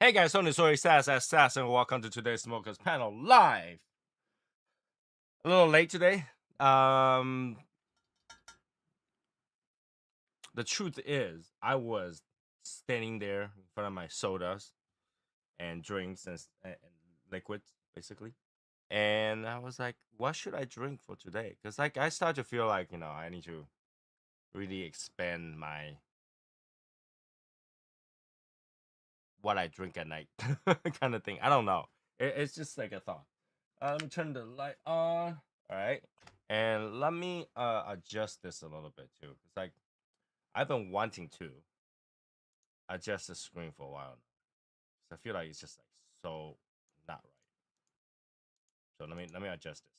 Hey guys, Tony Sorry Sass, and welcome to today's Smokers Panel live. A little late today. The truth is, I was standing there in front of my sodas and drinks and liquids, basically. And I was like, what should I drink for today? Because like I start to feel like, I need to really expand my what I drink at night kind of thing. I don't know. It's just like a thought. Let me turn the light on. All right. And let me adjust this a little bit too. It's like I've been wanting to adjust the screen for a while. So I feel like it's just like so not right. So let me adjust this.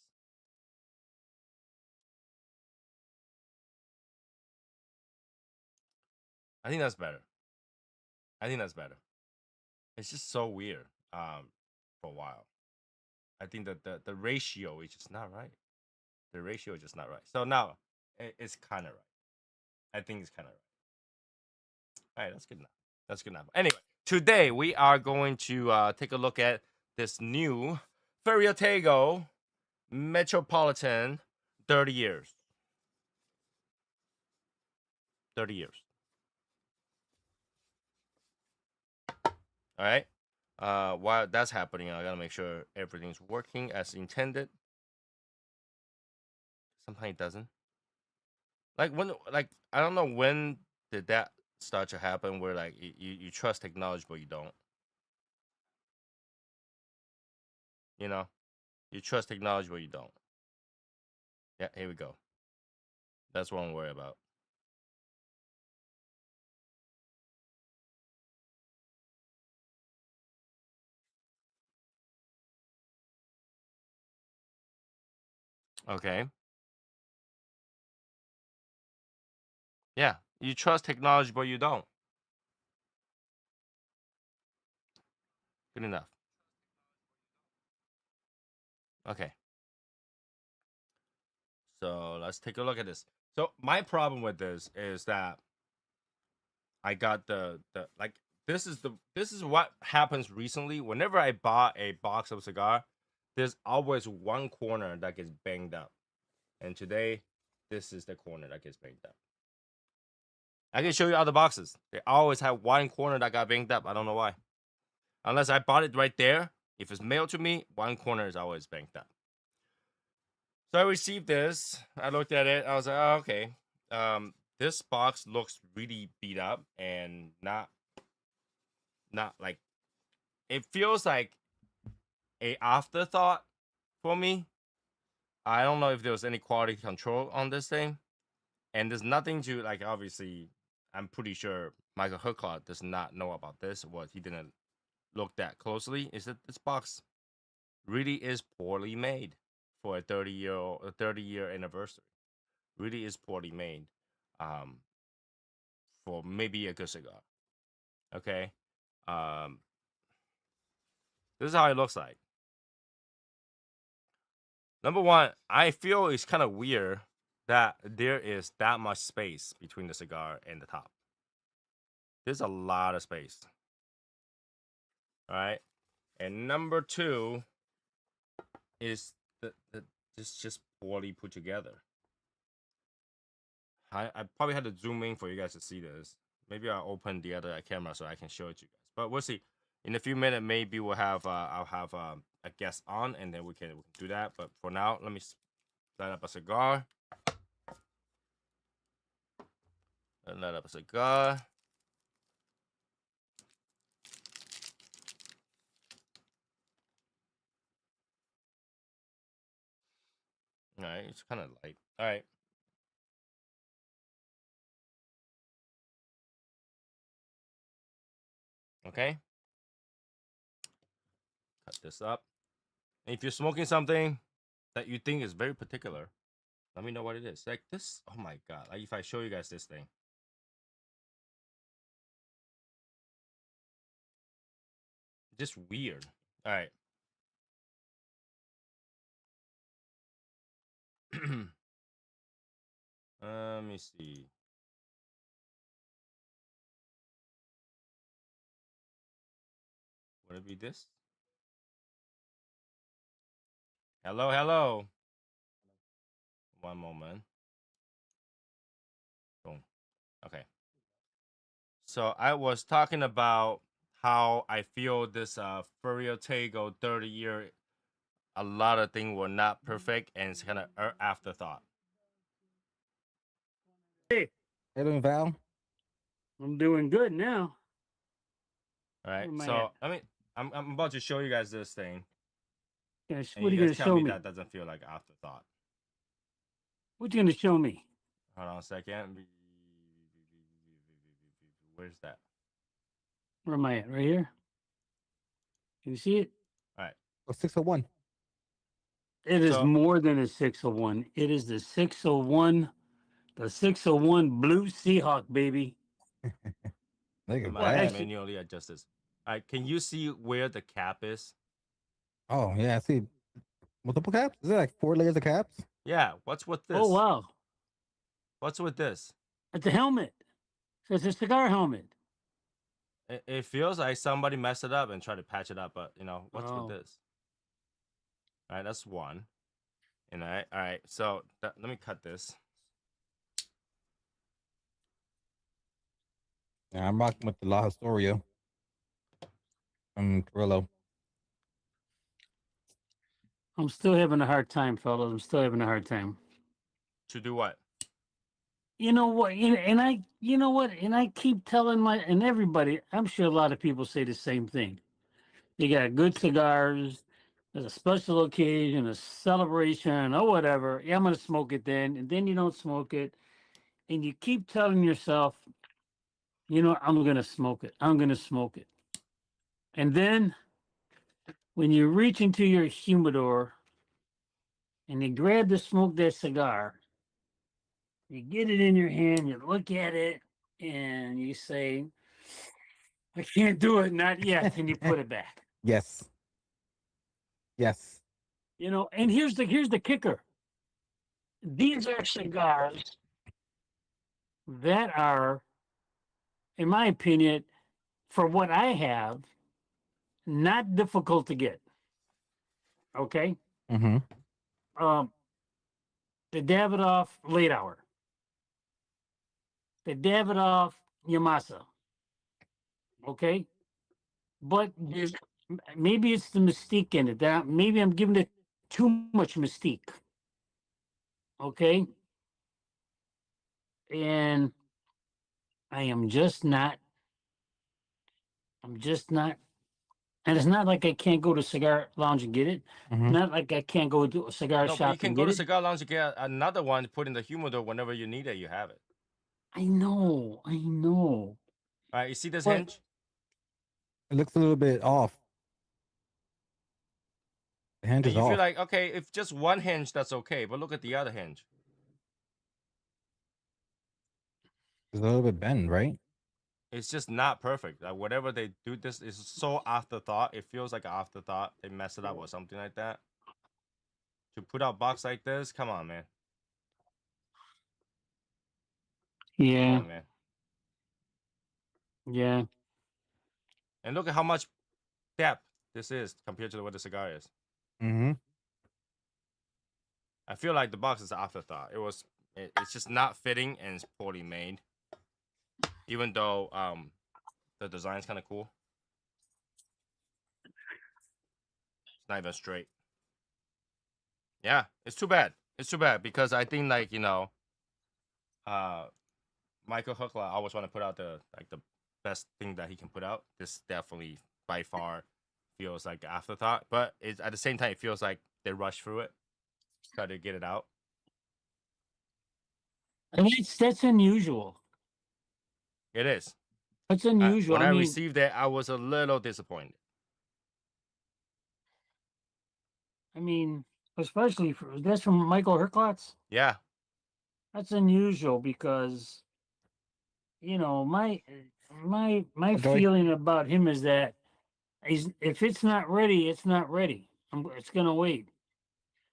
I think that's better. I think that's better. It's just so weird for a while. I think that the ratio is just not right. The ratio is just not right. So now it's kind of right. I think it's kind of right. All right, that's good enough. That's good enough. Anyway, today we are going to take a look at this new Ferriotego Metropolitan 30 years. 30 years. All right. While that's happening, I gotta make sure everything's working as intended. Sometimes it doesn't. Like I don't know when did that start to happen where like you trust technology but you don't. You know, you trust technology but you don't. Yeah, here we go. That's what I'm worried about. Okay. Yeah, you trust technology but you don't. Good enough. Okay. So let's take a look at this. So my problem with this is that I got the like this is what happens recently. Whenever I bought a box of cigar, there's always one corner that gets banged up. And today, this is the corner that gets banged up. I can show you other boxes. They always have one corner that got banged up. I don't know why. Unless I bought it right there. If it's mailed to me, one corner is always banged up. So I received this. I looked at it. I was like, oh, okay. This box looks really beat up and not like it feels like a afterthought for me. I don't know if there was any quality control on this thing, and there's nothing to like. Obviously, I'm pretty sure Michael Herclaw does not know about this. What he didn't look that closely is that this box really is poorly made for a 30-year anniversary. Really is poorly made, um, for maybe a good cigar. Okay, um, this is how it looks like. Number one, I feel it's kind of weird that there is that much space between the cigar and the top. There's a lot of space. All right. And number two is the it's just poorly put together. I probably had to zoom in for you guys to see this. Maybe I'll open the other camera so I can show it to you guys. But we'll see. In a few minutes, maybe we'll have I'll have a guest on, and then we can do that. But for now, let me light up a cigar. Light up a cigar. All right, it's kind of light. All right. Okay. Cut this up. And if you're smoking something that you think is very particular, let me know what it is. Like this. Oh my god! Like if I show you guys this thing, just weird. All right. Let me see. Would it be this? Hello, hello. One moment. Boom. Okay. So I was talking about how I feel this Furio Tego 30 year, a lot of things were not perfect and it's kind of afterthought. Hey, Hey, doing Val? I'm doing good now. All right. Where am I So at? I'm about to show you guys this thing, and What are you you guys going to tell show me me? that doesn't feel like afterthought. What you going to show me? Hold on a second. Where's that? Where am I at? Right here? Can you see it? All right. Oh, 601. It is So more than a 601. It is the 601, the 601 Blue Seahawk, baby. Look I at Well, might have to that. actually, manually adjust this. All right. Can you see where the cap is? Oh, yeah. I see multiple caps. Is it like 4 layers of caps? Yeah. What's with oh, this? wow. What's with this? It's a helmet. It's a cigar helmet. It feels like somebody messed it up and tried to patch it up, but what's with Oh, this? All right, that's one. And all right. So let me cut this. Yeah, I'm rocking with the La Historia from Carrillo. I'm still having a hard time, fellas. I'm still having a hard time. To do what? You know what? And I, you know what? And I keep telling and everybody, I'm sure a lot of people say the same thing. You got good cigars. There's a special occasion, a celebration, or whatever. Yeah, I'm gonna smoke it then, and then you don't smoke it, and you keep telling yourself, I'm gonna smoke it. I'm gonna smoke it, and then when you reach into your humidor and you grab to smoke that cigar, you get it in your hand, you look at it, and you say, "I can't do it, not yet," and you put it back. Yes. Yes. And here's the kicker. These are cigars that are, in my opinion, for what I have, not difficult to get. Okay. Mm-hmm. Um, the Davidoff late hour, the Davidoff Yamasa. Okay. But maybe it's the mystique in it. That maybe I'm giving it too much mystique. Okay. And I am just not, I'm just not, and it's not like I can't go to cigar lounge and get it. Mm-hmm. Not like I can't go to a cigar No, but you shop can and go get to it. cigar lounge and get another one, put in the humidor whenever you need it. You have it. I know, I know. All right. You see this But hinge? It looks a little bit off. The hinge And is you feel off. like, okay, if just one hinge, that's okay. But look at the other hinge. It's a little bit bent, right? It's just not perfect. Like whatever they do, this is so afterthought. It feels like an afterthought. They mess it up or something like that. to put out box like this. Come on, man. Come Yeah, on, man. yeah. And look at how much depth this is compared to what the cigar is. Mm-hmm. I feel like the box is an afterthought. It's just not fitting and it's poorly made. Even though the design's kind of cool. It's not even straight. Yeah, it's too bad. It's too bad because I think like, you know, Michael Huckla always want to put out the best thing that he can put out. This definitely by far feels like an afterthought, but it's at the same time it feels like they rushed through it, try to get it out. And that's unusual. It is. That's unusual. When I I mean, received it, I was a little disappointed. especially for that's from Michael Herklotz. Yeah, That's unusual because you know my Joey. feeling about him is that if it's not ready, it's not ready. It's gonna wait,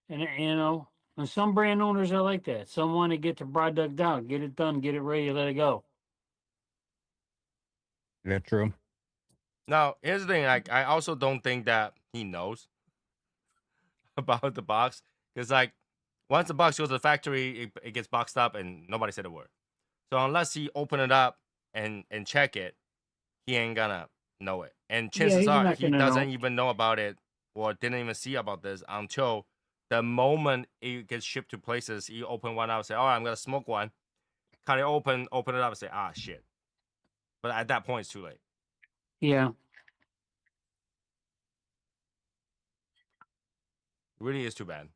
and you know, and some brand owners are like that. Some want to get the product out, get it done, get it ready, let it go. Yeah, true. now here's the thing. Like, I also don't think that he knows about the box because, like, once the box goes to the factory, it gets boxed up and nobody said a word. So unless he open it up and check it, he ain't gonna know it. And Yeah, chances he's are not he gonna doesn't know. even know about it or didn't even see about this until the moment it gets shipped to places. He open one up and say, "All right, I'm gonna smoke one." Cut it open it up and say, "Ah, shit." But at that point, it's too late. Yeah, It really is too bad.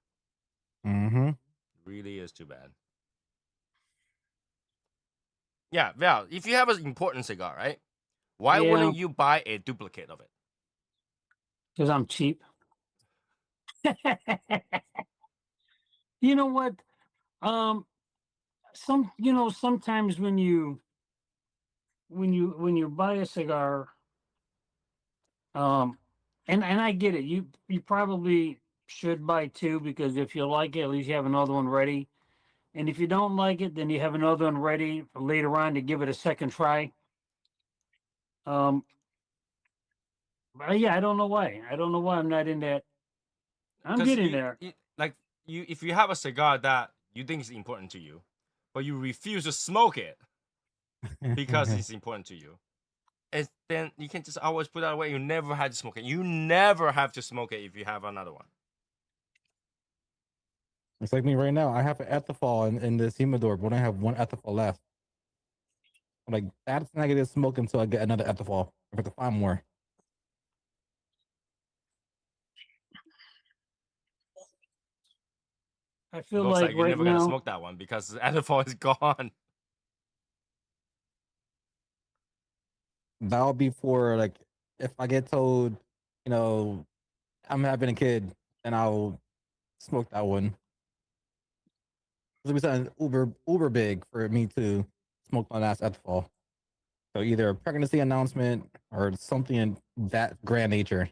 Mm-hmm. Really is too bad. Yeah, Val, if you have an important cigar, right? Why yeah, wouldn't you buy a duplicate of it? because I'm cheap. You know what? Um, sometimes when you buy a cigar, um, and I get it. You probably should buy two because if you like it, at least you have another one ready. And if you don't like it, then you have another one ready for later on to give it a second try. Um, but yeah, I don't know why. I don't know why I'm not in that. I'm Because getting there. like if you have a cigar that you think is important to you, but you refuse to smoke it because it's important to you, and then you can just always put that away. You never had to smoke it. You never have to smoke it if you have another one. It's like me right now. I have an ethithal in this humidor, but I have one ethithal left. I'm like, that's not gonna smoke until I get another ethithal. I have to find more. I It feel looks like like you're right never gonna now, smoke that one because the alcohol is gone. That'll be for like if I get told, you know, I'm having a kid, then I'll smoke that one. It'll be something uber big for me to smoke my last ethithal. So either a pregnancy announcement or something in that grand nature.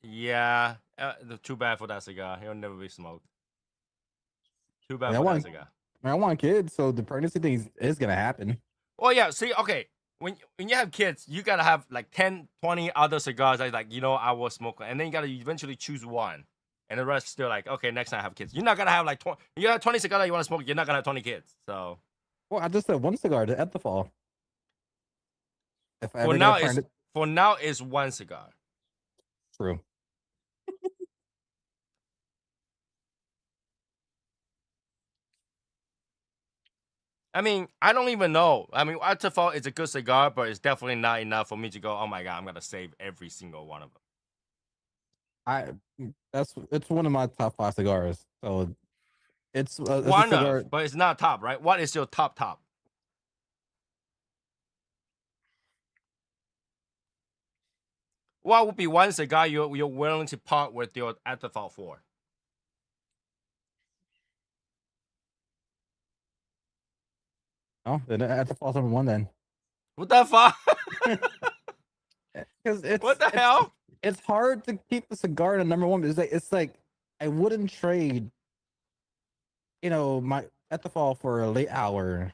Yeah, too bad for that cigar. He'll never be smoked. Too I bad mean, for that cigar. I want kids, so the pregnancy thing is gonna happen. Well, yeah. See, okay. When you have kids, you gotta have like 10, 20 other cigars that like, you know, I will smoke, and then you gotta eventually choose one, and the rest still like, okay, next time I have kids. You're not gonna have like 20. You have 20 cigars that you want to smoke. You're not gonna have 20 kids. So Well, I just said one cigar, the ethithal. If I for ever get a now, is pregnant, for now is one cigar. true. I mean, I don't even know. I mean, Artefal is a good cigar, but it's definitely not enough for me to go, oh my god, I'm gonna save every single one of them. It's one of my top 5 cigars. So it's a One cigar. of, but it's not top, right? What is your top? What would be one cigar you're willing to part with your Artefal for? Oh, then ethithal's number one then. What the fuck? Because What the hell? it's hard to keep the cigar at number one. It's like I wouldn't trade, my Ethifal for a late hour.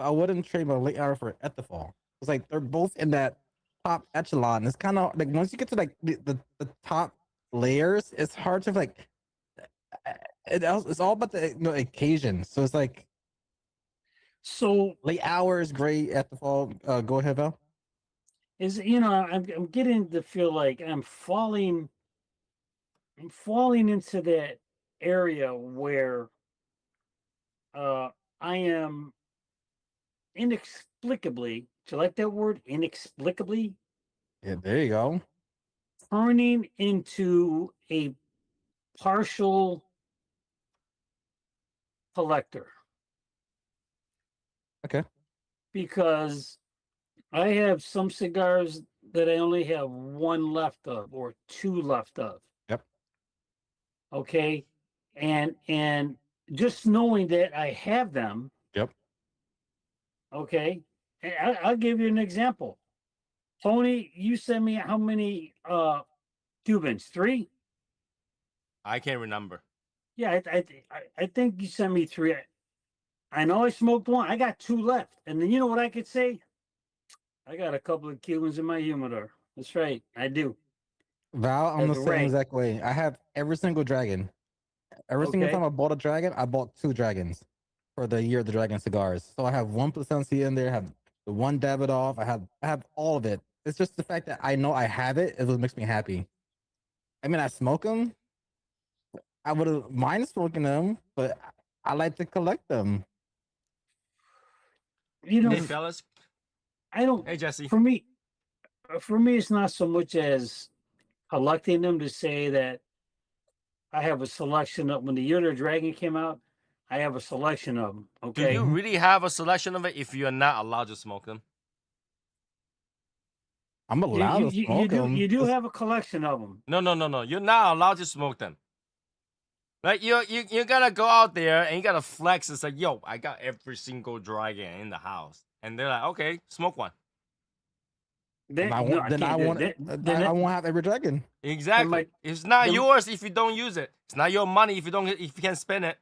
I wouldn't trade my late hour for Ethifal. It's like they're both in that top echelon. It's kind of like once you get to like the top layers, it's hard to like. It's all about the occasion. So it's like So late hour is great. Ethifal. Go ahead, Val. I'm getting to feel like I'm falling into that area where I am inexplicably, do you like that word? Inexplicably Yeah, there you go. turning into a partial collector Okay. because I have some cigars that I only have one left of or two left of. Yep. Okay. And just knowing that I have them, Yep. okay. And I'll give you an example. Tony, you sent me how many Cubans? 3? I can't remember. Yeah, I think you sent me 3. I know I smoked one. I got 2 left. And then you know what I could say? I got a couple of Cubans in my humidor. That's right. I do. Val, I'm the That's same right. exact way. I have every single dragon. Every single Okay. time I bought a dragon, I bought 2 dragons for the year of the dragon cigars. So I have 1% C in there. I have the one Davidoff. I have all of it. It's just the fact that I know I have it is what makes me happy. I mean, I smoke them. I would have mind smoking them, but I like to collect them. You know, Hey, fellas. I don't. Hey, Jesse. For me, it's not so much as collecting them to say that I have a selection of when the Year of the Dragon came out. I have a selection of them. Do Okay. you really have a selection of it if you're not allowed to smoke them? I'm allowed to smoke them. You do have a collection of them. No. You're not allowed to smoke them. Like you gotta go out there and you gotta flex. It's like, yo, I got every single dragon in the house, and they're like, okay, smoke one. Then I no, won't. Then I can't do want. it. I won't have every dragon. Exactly. It's not then- yours if you don't use it. It's not your money if you can't spend it.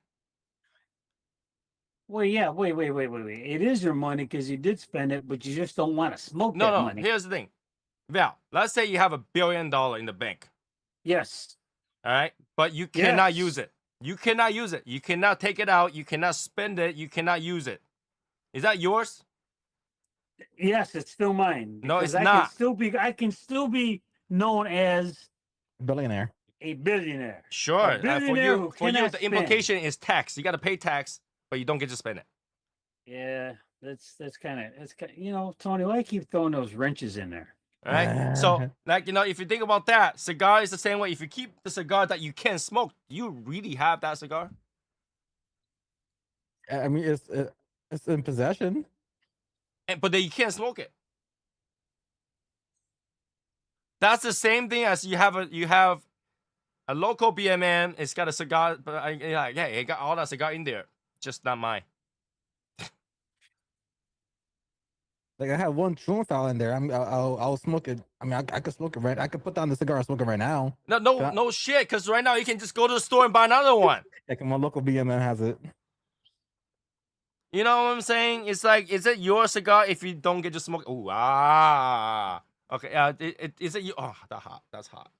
Well, yeah. Wait. It is your money because you did spend it, but you just don't want to smoke that No. money. Here's the thing, Val. Let's say you have $1 billion in the bank. Yes. All right, but you cannot Yes. use it. You cannot use it. You cannot take it out. You cannot spend it. You cannot use it. Is that yours? Yes, it's still mine. No, because it's not. I can still be known as Billionaire. a billionaire. Sure. A billionaire who For you, cannot the spend. implication is tax. You got to pay tax, but you don't get to spend it. Yeah, that's kind of Tony. Why you keep throwing those wrenches in there? All right. So, like, if you think about that, cigar is the same way. If you keep the cigar that you can smoke, do you really have that cigar? I mean, it's in possession. But then you can't smoke it. That's the same thing as you have a local BMM. It's got a cigar, but it got all that cigar in there, just not mine. Like I have one Trumfal in there. I'll smoke it. I mean, I could smoke it right. I could put down the cigar and smoke it right now. No shit. Because right now you can just go to the store and buy another one. Like my local BMN has it. You know what I'm saying? It's like, is it your cigar if you don't get to smoke? Ooh, okay. Is it you? Oh, that's hot.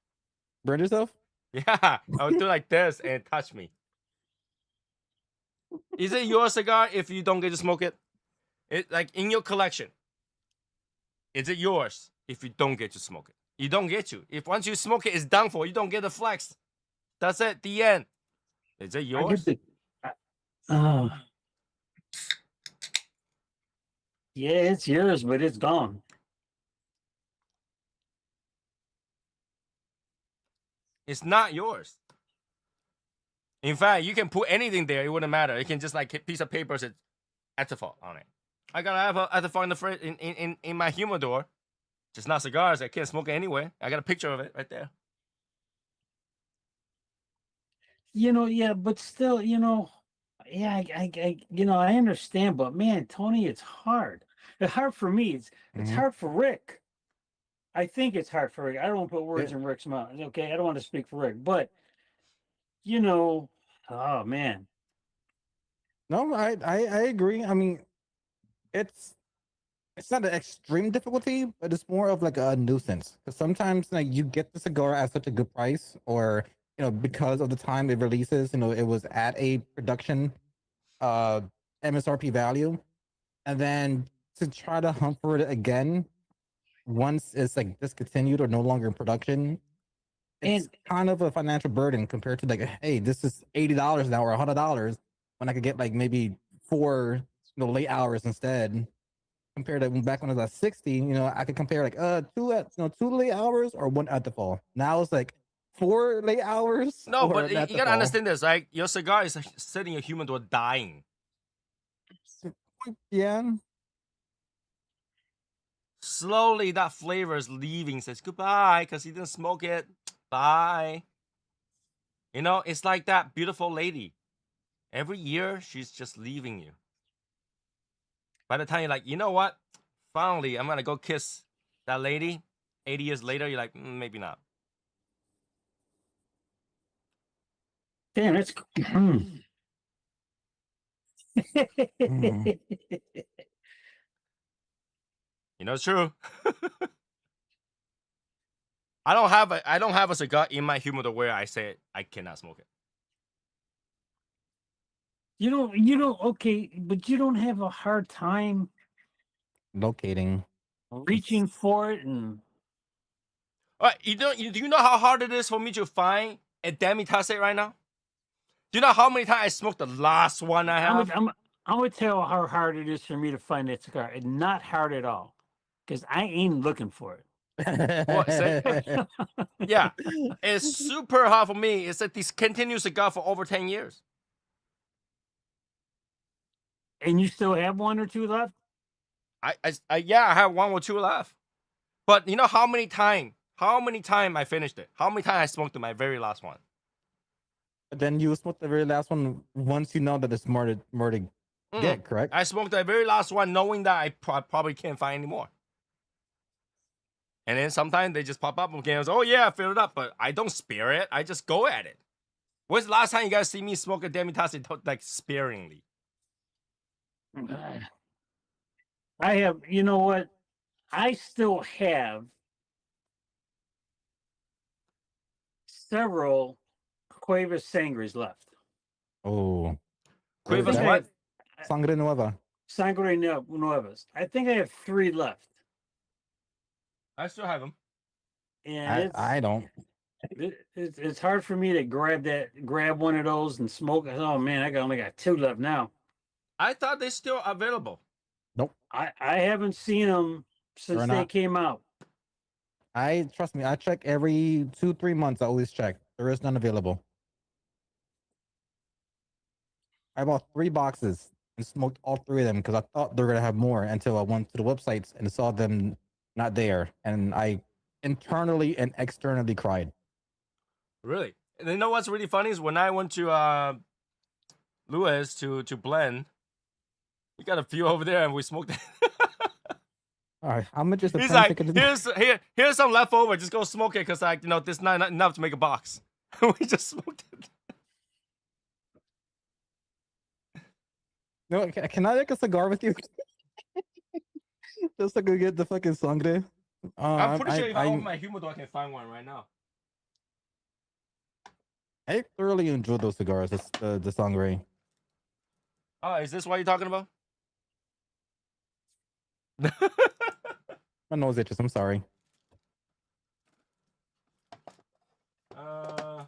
Burn yourself? Yeah, I would do like this and touch me. Is it your cigar if you don't get to smoke it? It like in your collection. Is it yours if you don't get to smoke it? You don't get to. If once you smoke it, it's done for. You don't get the flex. That's it. The end. Is it yours? Yeah, it's yours, but it's gone. It's not yours. In fact, you can put anything there. It wouldn't matter. You can just like a piece of paper says Etafel on it. I gotta have a Etafel in the fridge in my humidor. Just not cigars. I can't smoke it anyway. I got a picture of it right there. Yeah, but still, yeah, I understand, but man, Tony, it's hard. It's hard for me. It's hard for Rick. I think it's hard for Rick. I don't want to put words in Rick's mouth. Okay, I don't want to speak for Rick, but you know, oh man, No, I agree. I mean, it's it's not an extreme difficulty, but it's more of like a nuisance. Because sometimes like you get the cigar at such a good price, or because of the time it releases, it was at a production uh MSRP value, and then to try to hunt for it again once it's like discontinued or no longer in production, it's and kind of a financial burden compared to like, hey, this is $80 now or $100 when I could get like maybe four late hours instead. Compared to back when I was at 60, I could compare like two late hours or one at the fall. Now it's like four late hours No, or but an you at the gotta fall. understand this. Like your cigar is setting a human to a dying. Yeah. Slowly, that flavor is leaving. Says goodbye because he didn't smoke it. Bye. It's like that beautiful lady. Every year, she's just leaving you. By the time you're like, you know what? Finally, I'm gonna go kiss that lady. 80 years later, you're like, maybe not. damn, it's Mm. It's true. I don't have a cigar in my humidor where I say I cannot smoke it. okay, but you don't have a hard time Locating. reaching for it, and All right, do you know how hard it is for me to find a demi-tasse right now? Do you know how many times I smoked the last one I I'm have? gonna, I'm, I'm gonna tell how hard it is for me to find that cigar. It's not hard at all, because I ain't looking for it. Well, yeah, it's super hard for me. It's a discontinued cigar for over 10 years. And you still have one or two left? Yeah, I have one or two left. But you know how many time I finished it? How many times I smoked my very last one? Then you smoke the very last one once you know that it's more to Mm-mm. get, correct? I smoked the very last one knowing that I probably can't find any more. And then sometimes they just pop up again. I was, oh yeah, I filled it up, but I don't spare it. I just go at it. When's the last time you guys see me smoke a Demi-Tasse like sparingly? I have. You know what? I still have several Cuevas Sangres left. Oh, what I is Cuevas think I that? what? have Sangre Nueva. Sangre Nuevas. I think I have 3 left, I still have them. and I don't. it's hard for me to grab one of those and smoke. Oh man, I only got 2 left now. I thought they're still available. Nope. I haven't seen them since They're they not. came out. I trust me. I check every 2-3 months. I always check. There is none available. I bought 3 boxes and smoked all 3 of them because I thought they were gonna have more until I went to the websites and saw them not there, and I internally and externally cried. Really? And you know what's really funny is when I went to Lewis to blend, we got a few over there and we smoked it. All right, how much is the He's plane like, ticket? here's some leftover. Just go smoke it because this is not enough to make a box. We just smoked it. No, can I make a cigar with you? Just to go get the fucking sangre. I'm pretty sure if I open I my humidor, I can find one right now. I thoroughly enjoy those cigars. The sangre. Oh, is this what you're talking about? My nose itches. I'm sorry. uh,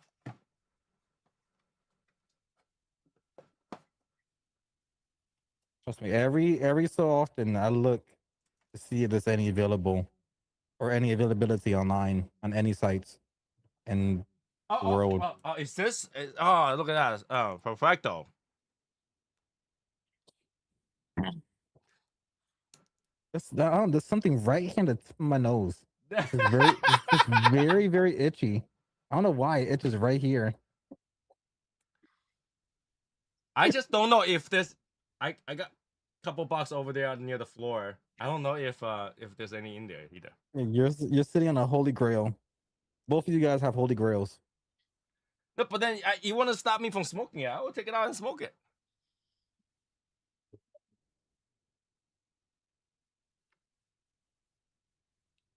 Trust me. Every so often, I look to see if there's any available or any availability online on any sites in the world. is this? Oh, look at that. Oh, perfecto. There's something right here on the tip of my nose. It's just very, very itchy. I don't know why it itches right here. I just don't know if this. I got a couple boxes over there near the floor. I don't know if there's any in there either. You're sitting on a holy grail. Both of you guys have holy grails. No, but then you want to stop me from smoking it? I will take it out and smoke it.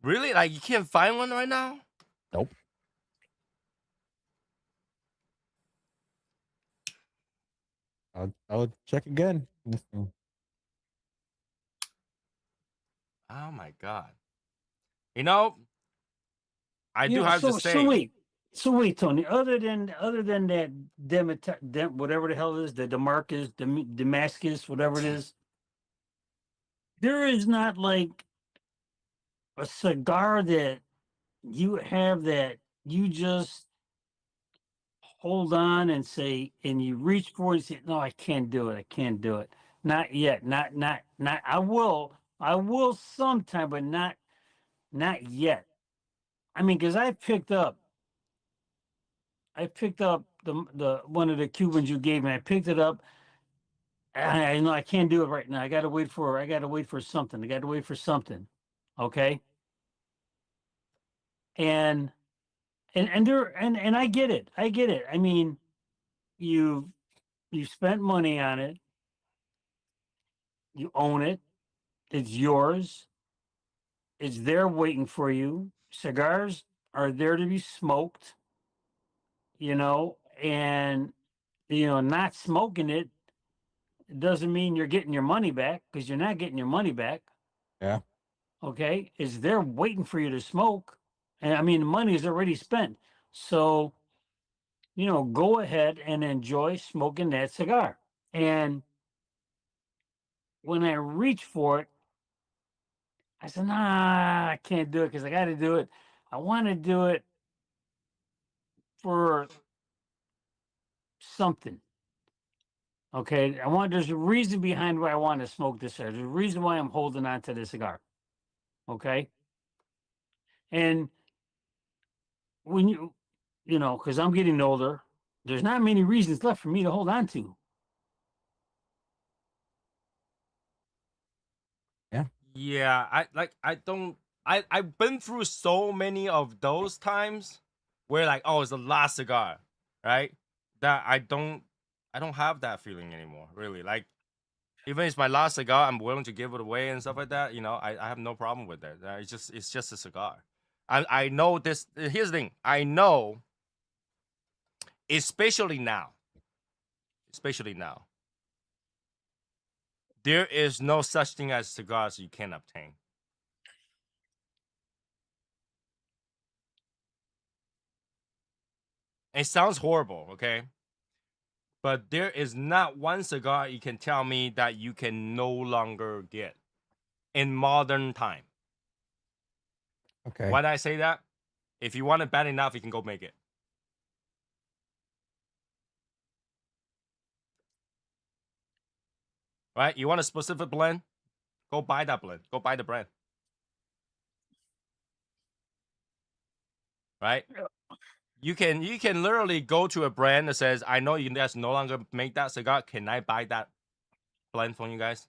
Really? Like you can't find one right now? Nope. I'll check again. Oh my god. You know, I You do know, have to say. so wait, Tony. Other than that, whatever the hell it is, the Demarcus, Damascus, whatever it is, there is not like a cigar that you have that you just hold on and say, and you reach for it and say, no, I can't do it. I can't do it. Not yet. Not. I will. I will sometime, but not yet. I mean, because I picked up the one of the Cubans you gave me. I picked it up. I know I can't do it right now. I got to wait for something. I got to wait for something. Okay. And and I get it. I get it. I mean, you spent money on it. You own it. It's yours. It's there waiting for you. Cigars are there to be smoked, and not smoking it doesn't mean you're getting your money back, because you're not getting your money back. Yeah. Okay. It's there waiting for you to smoke. And I mean, the money is already spent. So, go ahead and enjoy smoking that cigar. And when I reach for it, I said, nah, I can't do it because I got to do it. I want to do it for something. Okay. There's a reason behind why I want to smoke this cigar. There's a reason why I'm holding on to this cigar. Okay. And when because I'm getting older, there's not many reasons left for me to hold on to. Yeah, I've been through so many of those times where like, oh, it's the last cigar, right? That I don't have that feeling anymore, really. Like even if it's my last cigar, I'm willing to give it away and stuff like that. I have no problem with that. It's just a cigar. I know this. Here's the thing. I know, especially now, there is no such thing as cigars you can obtain. It sounds horrible, okay? But there is not one cigar you can tell me that you can no longer get in modern time. Okay. Why did I say that? If you want it bad enough, you can go make it. Right? You want a specific blend? Go buy that blend. Go buy the brand. Right? You can literally go to a brand that says, I know you guys no longer make that cigar. Can I buy that blend from you guys?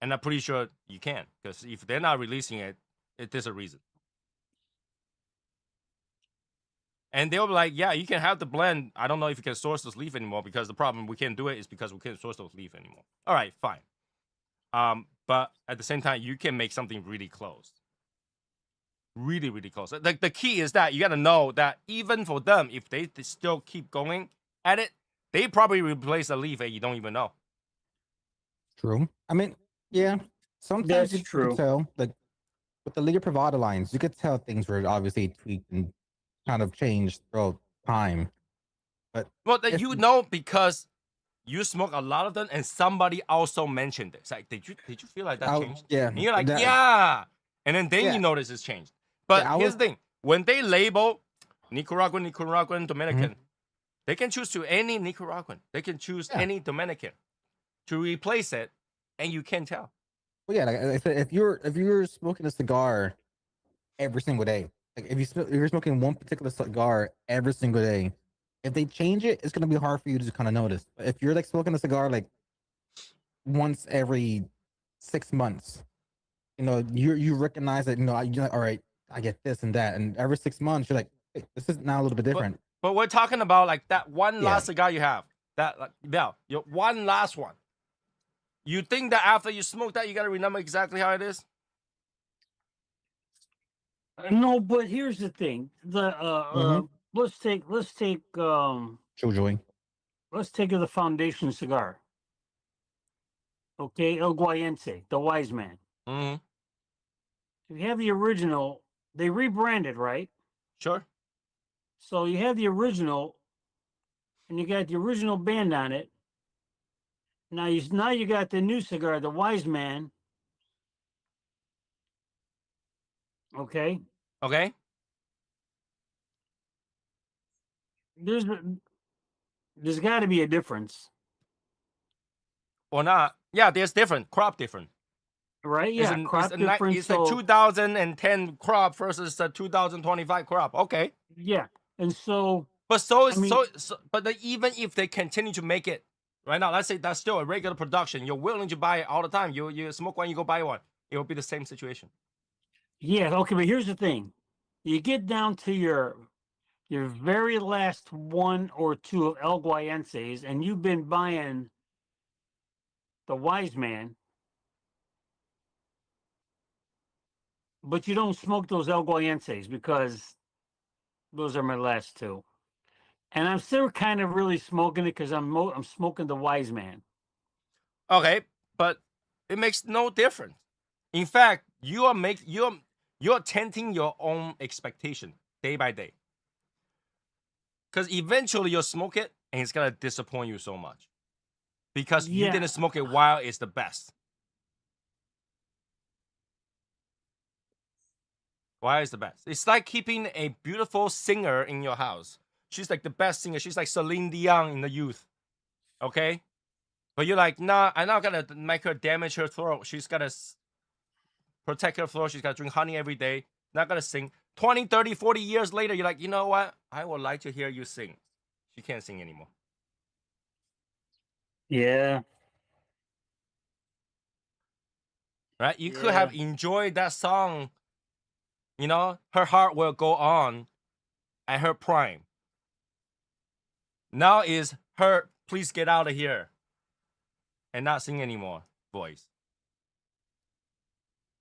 And I'm pretty sure you can, because if they're not releasing it, there's a reason. And they'll be like, yeah, you can have the blend. I don't know if you can source those leaf anymore, because the problem we can't do it is because we can't source those leaf anymore. All right, fine. But at the same time, you can make something really close. Really, really close. The key is that you got to know that even for them, if they still keep going at it, they probably replace a leaf and you don't even know. True. I mean, yeah. Sometimes That's you could true. tell, like with the Liga Privada lines, you could tell things were obviously tweaked and kind of changed throughout time. But Well, that if you know, because you smoke a lot of them, and somebody also mentioned it. It's like, did you feel like that changed? yeah, And you're like, that, yeah. And then you yeah, notice it's changed. But yeah, I here's was the thing: when they label Nicaraguan, mhm, Dominican, they can choose to any Nicaraguan. They can choose yeah. any Dominican to replace it, and you can tell. Well, yeah, like I said, if you're smoking a cigar every single day, like if you're smoking one particular cigar every single day, if they change it, it's gonna be hard for you to kind of notice. But if you're like smoking a cigar like once every 6 months, you recognize that you're like, all right, I get this and that, and every 6 months you're like, hey, this is now a little bit But different. But we're talking about like that one Yeah. last cigar you have. That like your one last one. You think that after you smoke that, you gotta remember exactly how it is? No, but here's the thing. Mhm. Let's take Killjoy. let's take the foundation cigar. Okay, El Guayense, the wise man. Mm-hmm. If you have the original, they rebranded, right? Sure. So you have the original, and you got the original band on it. Now you got the new cigar, the wise man. Okay, Okay. there's there's got to be a difference, Or not. Yeah, there's different. Crop different. right? It's Yeah, crop a difference. it's a So 2010 crop versus a 2025 crop. Okay. yeah, and so But so I is mean, but even if they continue to make it right now, let's say that's still a regular production, you're willing to buy it all the time. You smoke one, you go buy one. It will be the same situation. yeah, okay. But here's the thing: you get down to your very last one or two of El Guayenses, and you've been buying the wise man, but you don't smoke those El Guayenses because those are my last two. And I'm still kind of really smoking it because I'm smoking the wise man. Okay, but it makes no difference. In fact, you're tenting your own expectation day by day. Because eventually you'll smoke it and it's gonna disappoint you so much. Because you Yeah, didn't smoke it while it's the best. Why is the best? It's like keeping a beautiful singer in your house. She's like the best singer. She's like Celine Dion in the youth. Okay? But you're like, nah, I'm not gonna make her damage her throat. She's gotta protect her throat. She's gotta drink honey every day. Not gonna sing. 20, 30, 40 years later, you're like, you know what? I would like to hear you sing. She can't sing anymore. yeah, Right? You could yeah. have enjoyed that song. You know, her heart will go on at her prime. Now is her, please get out of here and not sing anymore voice.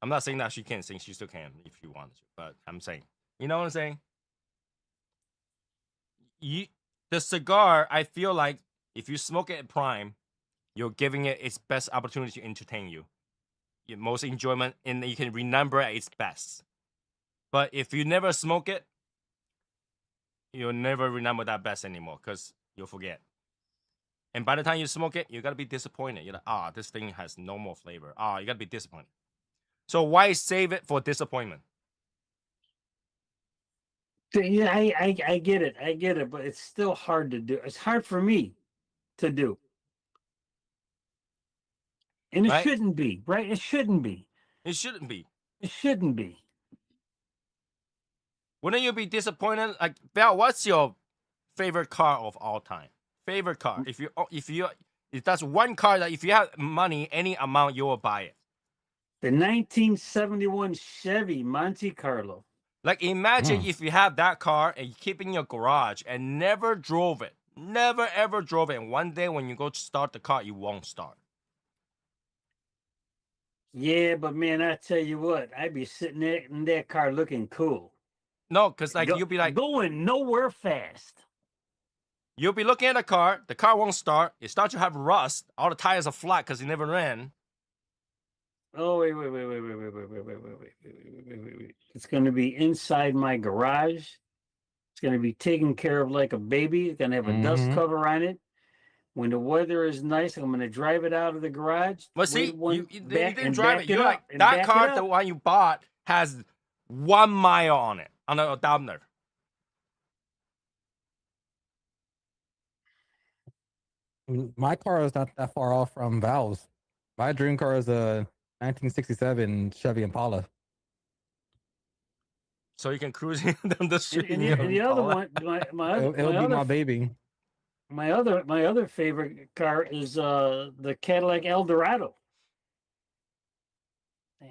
I'm not saying that she can't sing. She still can if she wants to. But I'm saying, you know what I'm saying? The cigar, I feel like if you smoke it at prime, you're giving it its best opportunity to entertain you. Your most enjoyment, and you can remember at its best. But if you never smoke it, you'll never remember that best anymore because you'll forget. And by the time you smoke it, you gotta be disappointed. You're like, this thing has no more flavor. You gotta be disappointed. So why save it for disappointment? Yeah, I get it. I get it, but it's still hard to do. It's hard for me to do. And it Right? shouldn't be, right? It shouldn't be. It shouldn't be. It shouldn't be. Wouldn't you be disappointed? Like, Val, what's your favorite car of all time? Favorite car. If that's one car that if you have money, any amount, you will buy it. The 1971 Chevy Monte Carlo. Like, imagine if you have that car and you keep it in your garage and never drove it. Never ever drove it. And one day when you go to start the car, it won't start. Yeah, but man, I tell you what, I'd be sitting there in that car looking cool. No, because like you'll be like going nowhere fast. You'll be looking at the car won't start. It starts to have rust. All the tires are flat because it never ran. Oh wait. It's gonna be inside my garage. It's gonna be taken care of like a baby. It's gonna have a dust cover on it. When the weather is nice, I'm gonna drive it out of the garage. But see, you didn't drive it. You're like, and that back car, it up. the one you bought, has 1 mile on it, on the odometer. My car is not that far off from Val's. My dream car is a 1967 Chevy Impala. So you can cruise down the street. And the other one, It'll be my baby. My other favorite car is the Cadillac Eldorado.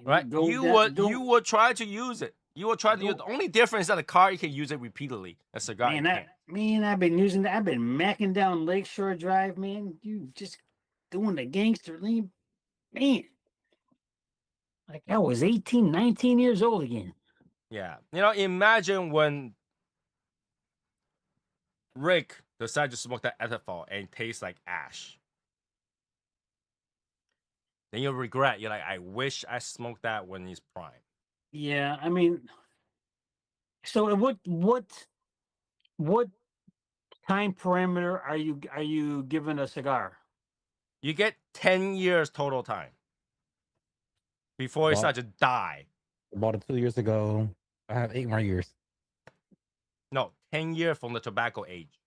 Right? You would try to use it. You will try to use. Go- The only difference is that a car you can use it repeatedly. A cigar you can't. I've been using that. I've been macking down Lakeshore Drive, man. You just doing the gangster lean, man. Like I was 18, 19 years old again. Yeah. Imagine when Rick decided to smoke that ethanol and it tastes like ash. Then you'll regret. You're like, I wish I smoked that when he's prime. Yeah, I mean, so what time parameter are you given a cigar? You get 10 years total time before you Bought, start to die. bought it 2 years ago. I have 8 more years. No, 10 years from the tobacco age.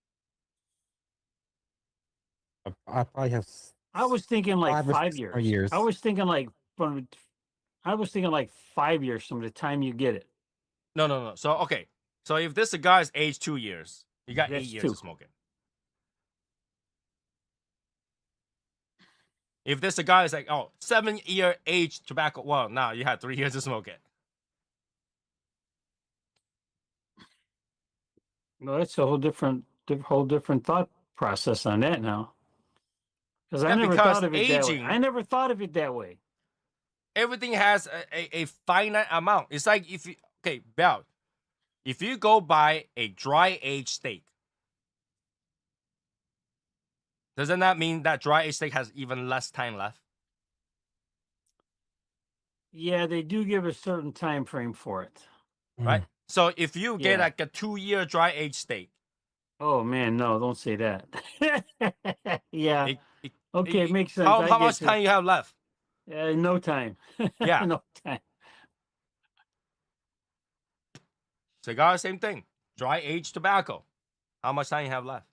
I probably have. I was thinking like 5 or 5 6 more years. years. I was thinking like 5 years from the time you get it. No. So, okay. So, if this cigar is aged 2 years, you got 8 That's years 2. to smoke it. If this cigar is like, 7-year aged tobacco, well, now you had 3 years to smoke it. No, that's a whole different thought process on that now. Because I Yeah, never because thought of it that way. aging- I never thought of it that way. Everything has a finite amount. It's like Bell, if you go buy a dry aged steak, doesn't that mean that dry aged steak has even less time left? Yeah, they do give a certain time frame for it. Right? So if you get Yeah. like a 2-year dry aged steak, Oh man, no, don't say that. Yeah. Okay, it makes sense. How I much get you. time you have left? No time. Yeah. No time. Cigar, same thing. Dry aged tobacco. How much time you have left?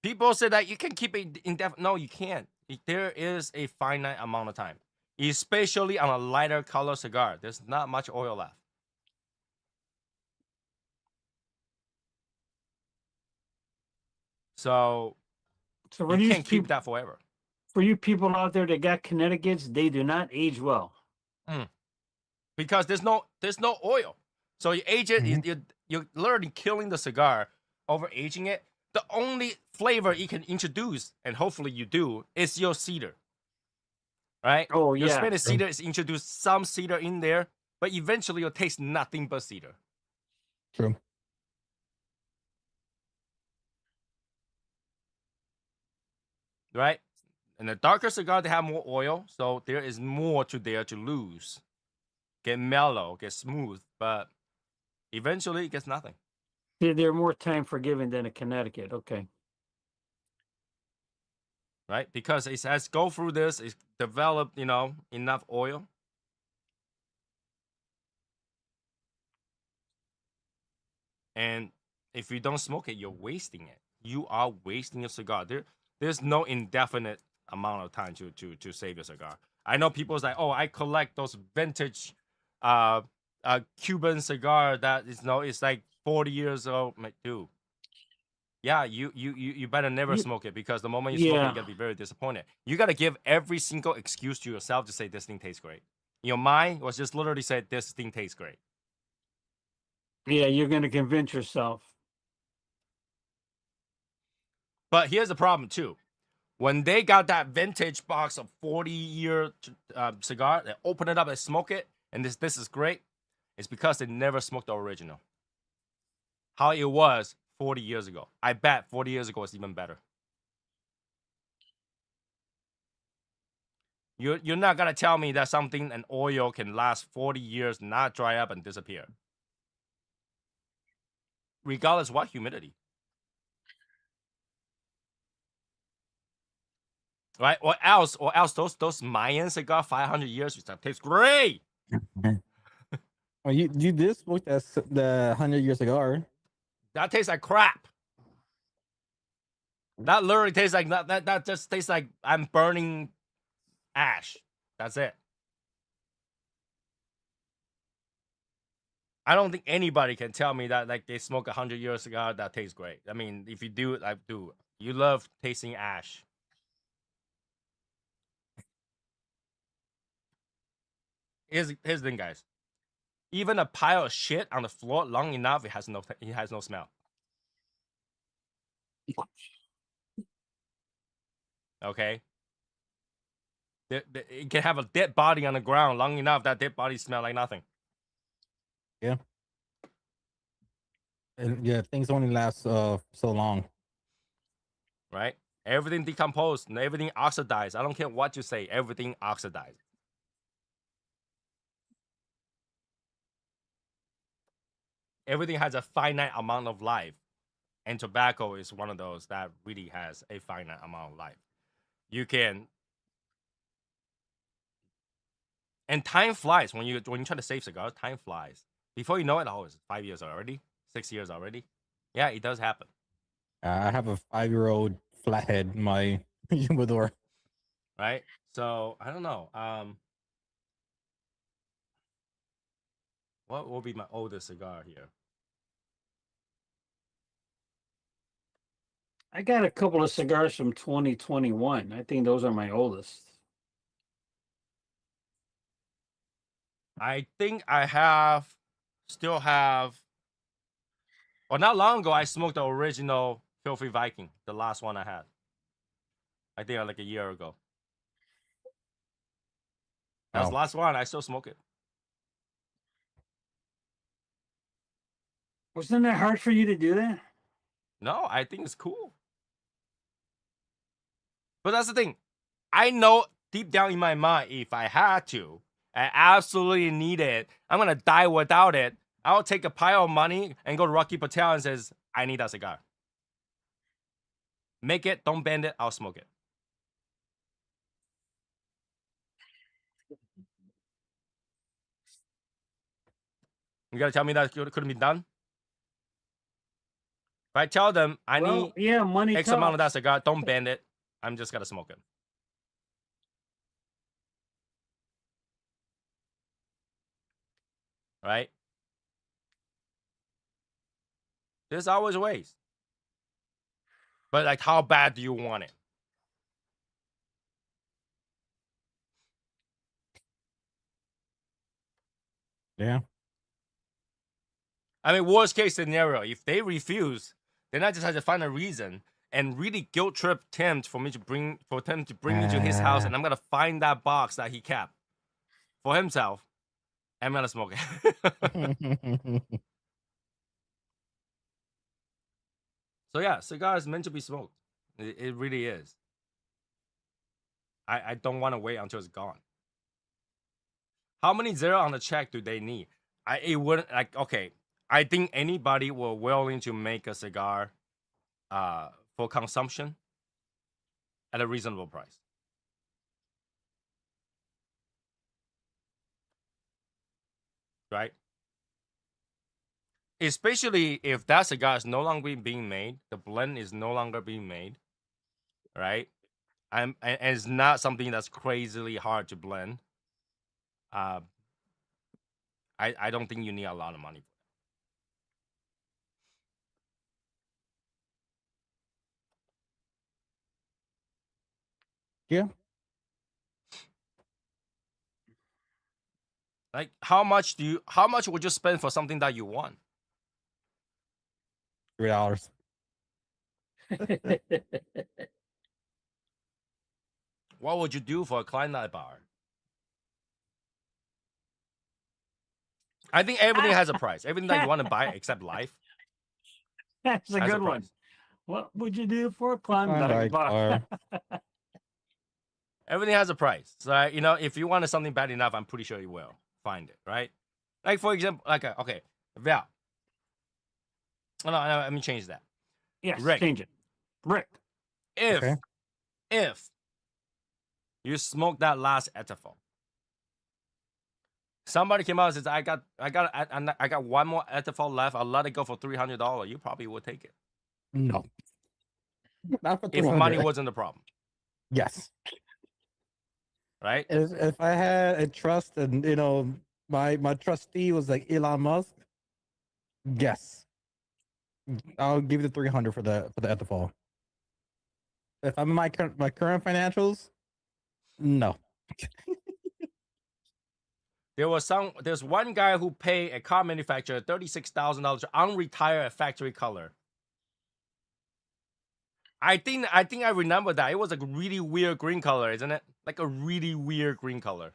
People say that you can keep it indefinite. No, you can't. There is a finite amount of time, especially on a lighter color cigar. There's not much oil left. So So for you these can't keep people, that forever. for you people out there that got Connecticut's, they do not age well. Because there's no oil. So you age it, you're literally killing the cigar over aging it. The only flavor you can introduce, and hopefully you do, is your cedar. Right? Oh, Your yeah. Spanish cedar is introduced some cedar in there, but eventually you'll taste nothing but cedar. True. Right? And the darker cigar, they have more oil, so there is more there to lose. Get mellow, get smooth, but eventually it gets nothing. They're more time forgiving than a Connecticut. Okay. Right? Because it has go through this, it's developed, enough oil. And if you don't smoke it, you're wasting it. You are wasting your cigar. There's no indefinite amount of time to save your cigar. I know people's like, I collect those vintage Cuban cigar that is it's like 40 years old. I'm like, dude, yeah, you better never smoke it, because the moment you smoke it, you're gonna be very disappointed. You gotta give every single excuse to yourself to say this thing tastes great. Your mind was just literally said this thing tastes great. Yeah, you're going to convince yourself. But here's the problem too. When they got that vintage box of 40-year cigar, they open it up and smoke it, and this is great. It's because they never smoked the original. How it was 40 years ago. I bet 40 years ago was even better. You're not gonna tell me that an oil can last 40 years, not dry up and disappear, regardless of what humidity. Right? Or else those Mayan cigar 500 years, that tastes great. Well, you did smoke the 100-year cigar. That tastes like crap. That literally tastes like that just tastes like I'm burning ash. That's it. I don't think anybody can tell me that like they smoke 100-year cigar that tastes great. I mean, if you do, I do. You love tasting ash. here's the thing, guys. Even a pile of shit on the floor long enough, it has no smell. Okay. It can have a dead body on the ground long enough that dead body smell like nothing. Yeah. And yeah, things only last so long. Right? Everything decomposed and everything oxidized. I don't care what you say, everything oxidized. Everything has a finite amount of life. And tobacco is one of those that really has a finite amount of life. You can, and time flies when you try to save cigars. Time flies. Before you know it, it's 5 years already, 6 years already. Yeah, it does happen. I have a 5-year-old flathead in my humidor. Right? So I don't know. What will be my oldest cigar here? I got a couple of cigars from 2021. I think those are my oldest. I think I still have. Well, not long ago, I smoked the original Filthy Viking, the last one I had. I think like a year ago. That's the last one. I still smoke it. Wasn't that hard for you to do that? No, I think it's cool. But that's the thing. I know deep down in my mind, if I had to, I absolutely need it, I'm going to die without it. I'll take a pile of money and go to Rocky Patel and says, I need that cigar. Make it, don't bend it, I'll smoke it. You gotta tell me that couldn't be done? If I tell them I need money X amount of that cigar, don't bend it, I'm just gonna smoke it. Right? There's always ways. But like, how bad do you want it? Yeah. I mean, worst case scenario, if they refuse, then I just have to find a reason and really guilt trip Tim for them to bring me to his house, and I'm gonna find that box that he kept for himself. I'm gonna smoke it. So yeah, cigar is meant to be smoked. It really is. I don't want to wait until it's gone. How many zero on the check do they need? It wouldn't like okay. I think anybody were willing to make a cigar for consumption at a reasonable price. Right? Especially if that cigar is no longer being made, the blend is no longer being made, right? And it's not something that's crazily hard to blend. I don't think you need a lot of money. Yeah. Like how much would you spend for something that you want? $3. What would you do for a Kleinite bar? I think everything has a price. Everything that you want to buy except life. That's a has good a one. price. What would you do for a Klondike bar? Everything has a price. So you know, if you wanted something bad enough, I'm pretty sure you will find it, right? Like for example, like okay, Val. No, let me change that. Yes, Rick. change it. Rick. If you smoke that last etafel, somebody came out and says, I got one more etafel left. I'll let it go for $300. You probably would take it. No. Not for $300. If money wasn't the problem. Yes. Right? If I had a trust and you know my trustee was like Elon Musk, yes. I'll give you the $300 for the ethanol. If I'm in my current financials, no. There's one guy who paid a car manufacturer $36,000 to unretire a factory color. I think I remember that. It was a really weird green color, isn't it? Like a really weird green color.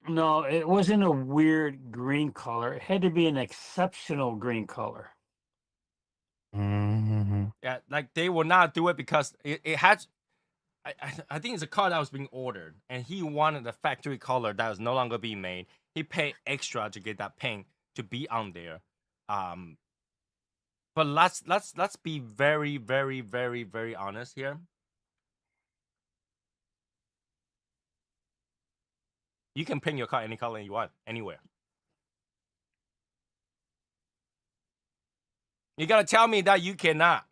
No, it wasn't a weird green color. It had to be an exceptional green color. Mm-hmm. Yeah, like they will not do it because it has. I think it's a car that was being ordered, and he wanted a factory color that was no longer being made. He paid extra to get that paint to be on there. But let's be very, very, very, very honest here. You can paint your car any color you want, anywhere. You gotta tell me that you cannot.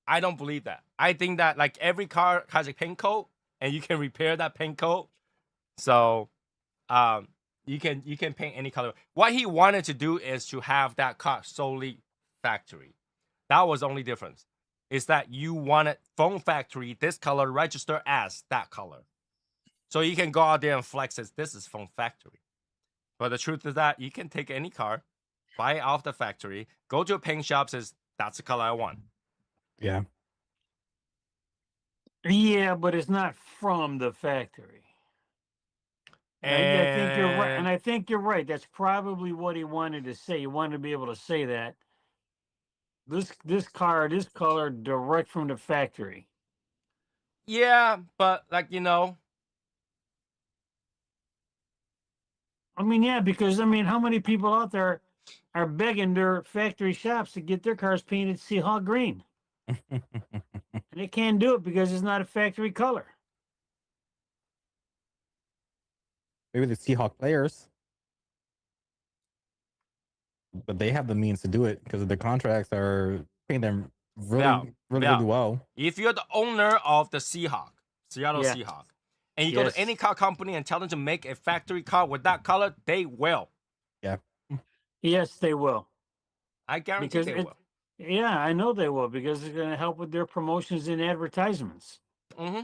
I don't believe that. I think that like every car has a paint coat, and you can repair that paint coat. So, you can paint any color. What he wanted to do is to have that car solely factory. That was the only difference. Is that you wanted from factory this color register as that color. So you can go out there and flex it. This is from factory. But the truth is that you can take any car, buy it off the factory, go to a paint shop, says that's the color I want. Yeah. Yeah, but it's not from the factory. And I think you're right. And I think you're right. That's probably what he wanted to say. He wanted to be able to say that this car, this color, direct from the factory. Yeah, but like I mean, yeah, because I mean, how many people out there are begging their factory shops to get their cars painted Seahawk green, and they can't do it because it's not a factory color. Maybe the Seahawk players, but they have the means to do it because their contracts are paying them really well. If you're the owner of the Seattle Yeah. Seahawk, and you go to any car company and tell them to make a factory car with that color, they will. Yeah. Yes, they will. I guarantee they will. Yeah, I know they will because it's going to help with their promotions and advertisements. Mm-hmm.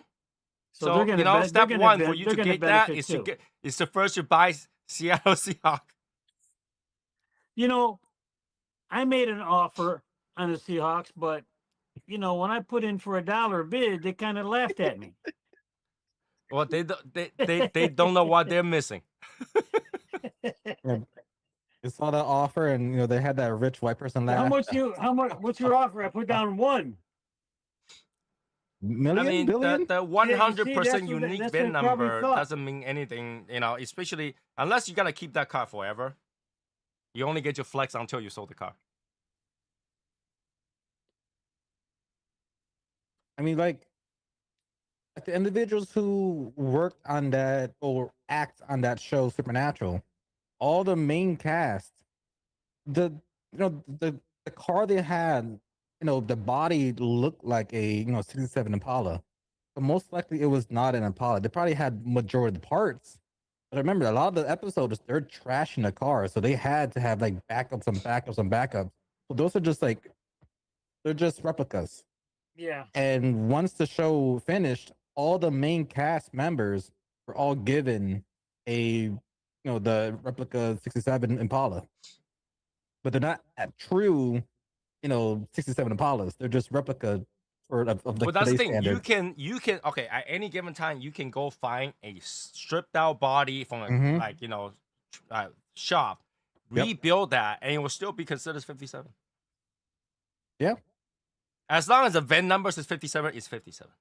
So they're going to step one for you to get that is to first you buy Seattle Seahawk. You know, I made an offer on the Seahawks, but when I put in for $1 bid, they kind of laughed at me. Well, they don't know what they're missing. Yeah. I saw that offer, and they had that rich white person laugh. What's your offer? I put down $1 million. I mean, billion? the 100% unique unique VIN number doesn't mean anything, especially unless you gotta keep that car forever. You only get your flex until you sold the car. I mean, like the individuals who worked on that or act on that show, Supernatural, all the main cast, the car they had, the body looked like a 67 Impala, but most likely it was not an Impala. They probably had majority of the parts, but remember a lot of the episodes they're trashing the car, so they had to have like backups and backups and backups. So those are just like they're just replicas. Yeah. And once the show finished, all the main cast members were all given the replica 67 Impala. But they're not true, 67 Impalas. They're just replica of But that's the thing. standards. You can okay, at any given time you can go find a stripped out body from a shop, rebuild that, and it will still be considered 57. Yeah. As long as the VIN number says 57, it's 57.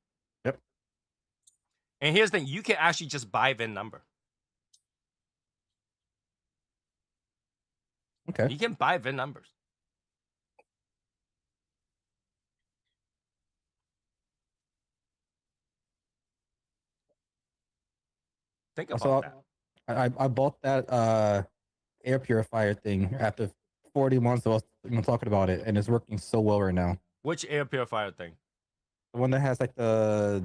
Yep. And here's the thing, you can actually just buy VIN number. Okay. You can buy VIN numbers. Think about that. I bought that air purifier thing after 40 months of us talking about it, and it's working so well right now. Which air purifier thing? The one that has like the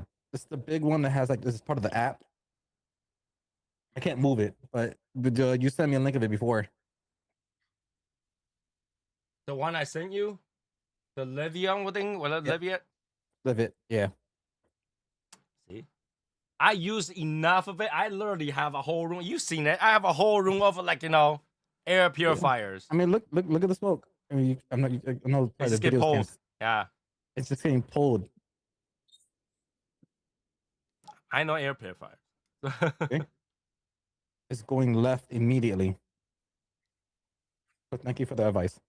big one that has like this is part of the app. I can't move it, but you sent me a link of it before. The one I sent you? The Levion thing? Well, Leviat? Live it, yeah. See? I use enough of it. I literally have a whole room. You've seen it. I have a whole room of like, you know, air purifiers. I mean, look at the smoke. I mean, I'm not. I know It probably just the get videos pulled. can't. Yeah, It's just getting pulled. I know air purifiers. Okay? It's going left immediately. But thank you for the advice.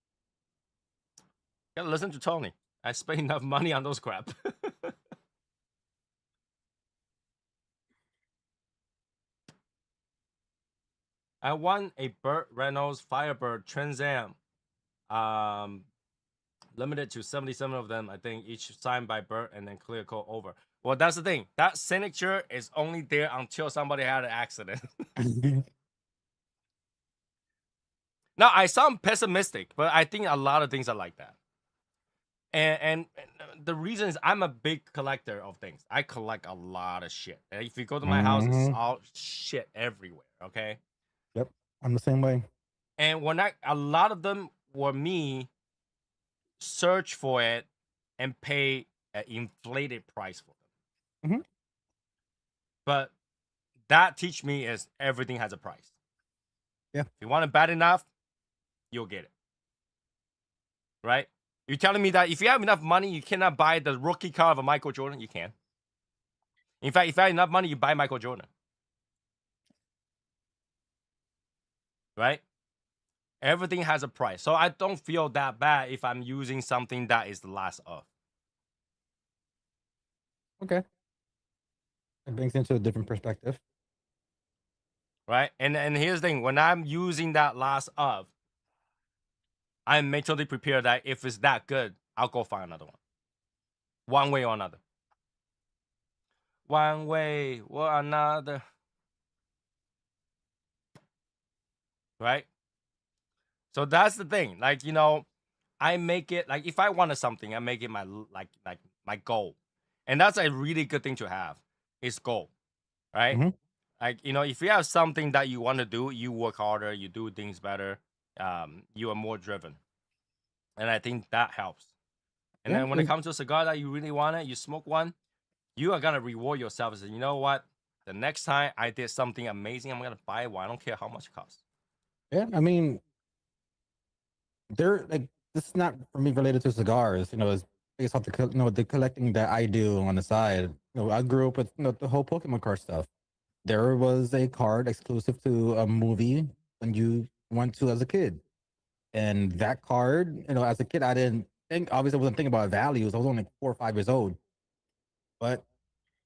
Gotta listen to Tony. I spent enough money on those crap. I want a Burt Reynolds Firebird Trans Am. Limited to 77 of them, I think, each signed by Burt and then clear coat over. Well, that's the thing. That signature is only there until somebody had an accident. Now, I sound pessimistic, but I think a lot of things are like that. And the reason is I'm a big collector of things. I collect a lot of shit. And if you go to my house, it's all shit everywhere. Okay. Yep, I'm the same way. And when a lot of them were me search for it and pay an inflated price for them. Mhm. But that teach me is everything has a price. Yeah. If you want it bad enough, you'll get it. Right? You're telling me that if you have enough money, you cannot buy the rookie car of a Michael Jordan? You can. In fact, if you have enough money, you buy Michael Jordan. Right? Everything has a price. So I don't feel that bad if I'm using something that is the last of. Okay. It brings into a different perspective. Right? And here's the thing. When I'm using that last of, I'm mentally prepared that if it's that good, I'll go find another one way or another. One way or another. Right? So that's the thing. Like, you know, I make it like if I wanted something, I make it my like my goal. And that's a really good thing to have. Is goal. Right? Mhm. Like, you know, if you have something that you want to do, you work harder, you do things better, you are more driven. And I think that helps. And Yeah, then when it comes to a cigar that you really want it, you smoke one, you are gonna reward yourself and say, you know what? The next time I did something amazing, I'm gonna buy one. I don't care how much it costs. yeah. I mean, they're like this is not for me related to cigars. You know, it's based off the collecting that I do on the side. You know, I grew up with the whole Pokemon card stuff. There was a card exclusive to a movie when you went to as a kid, and that card, you know, as a kid, I didn't think. Obviously, I wasn't thinking about values. I was only 4 or 5 years old, but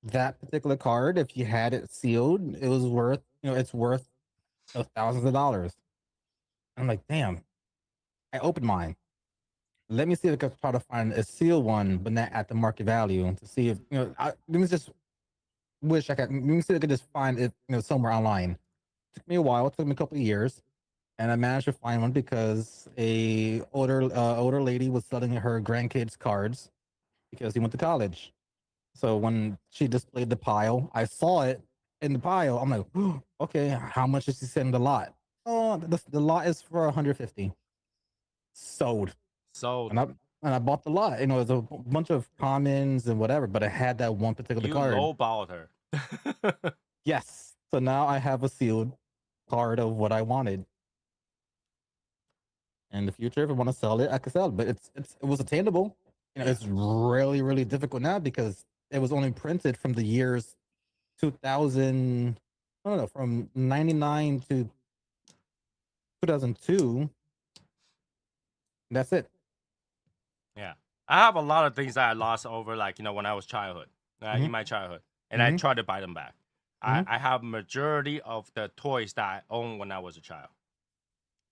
that particular card, if you had it sealed, it was worth. You know, it's worth thousands of dollars. I'm like, damn. I opened mine. Let me see if I can try to find a seal one, but not at the market value to see if let me just wish I could. Let me see if I could just find it, somewhere online. Took me a while. It took me a couple of years, and I managed to find one because a older lady was selling her grandkids cards because he went to college. So when she displayed the pile, I saw it in the pile. I'm like, okay, how much is she selling the lot? Oh, the lot is for 150. Sold. So And I bought the lot. You know, there's a bunch of commons and whatever, but I had that one particular you card. lowballed her. Yes. So now I have a sealed card of what I wanted. In the future, if I want to sell it, I can sell it. But it was attainable. You know, it's really, really difficult now because it was only printed from the years 2000. I don't know, from 99 to 2002. That's it. Yeah. I have a lot of things that I lost over, like, you know, when I was childhood, in my childhood. And I tried to buy them back. I have majority of the toys that I owned when I was a child.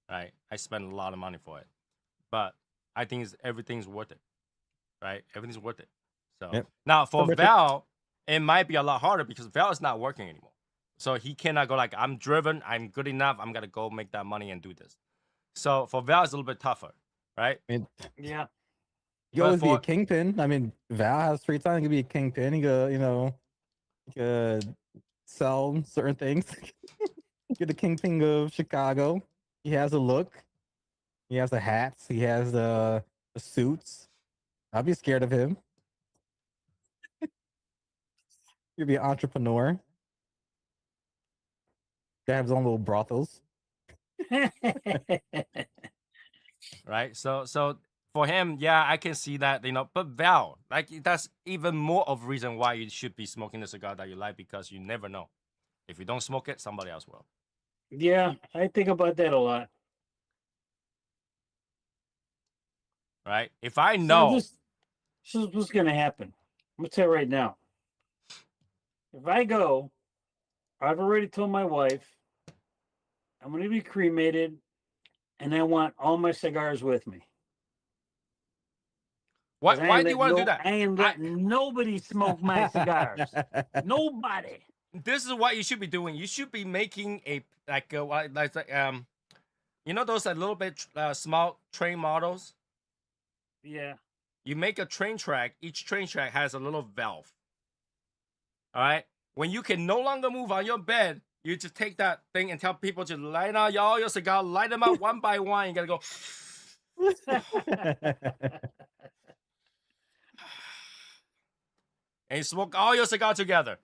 Right? I spent a lot of money for it. But I think everything's worth it. Right? Everything's worth it. So Yep. now for Richard? Val, it might be a lot harder because Val is not working anymore. So he cannot go like, I'm driven, I'm good enough, I'm gonna go make that money and do this. So for Val, it's a little bit tougher, right? I mean, Yeah. you But always be a for kingpin. I mean, Val has free time. He could be a kingpin. He could, he could sell certain things. You're the kingpin of Chicago. He has a look. He has the hats. He has the suits. I'd be scared of him. You'd be an entrepreneur. They have his own little brothels. Right? So for him, yeah, I can see that, but Val, like that's even more of a reason why you should be smoking the cigar that you like, because you never know. If you don't smoke it, somebody else will. Yeah, I think about that a lot. Right? If I So know, this is what's gonna happen. I'm gonna tell you right now. If I go, I've already told my wife I'm gonna be cremated, and I want all my cigars with me. Because why do you want to do that? I ain't letting nobody smoke my cigars. Nobody. This is what you should be doing. You should be making those a little bit small train models. Yeah. You make a train track. Each train track has a little valve. All right. When you can no longer move on your bed, you just take that thing and tell people to light out all your cigars, light them up one by one. You gotta go. And you smoke all your cigar together.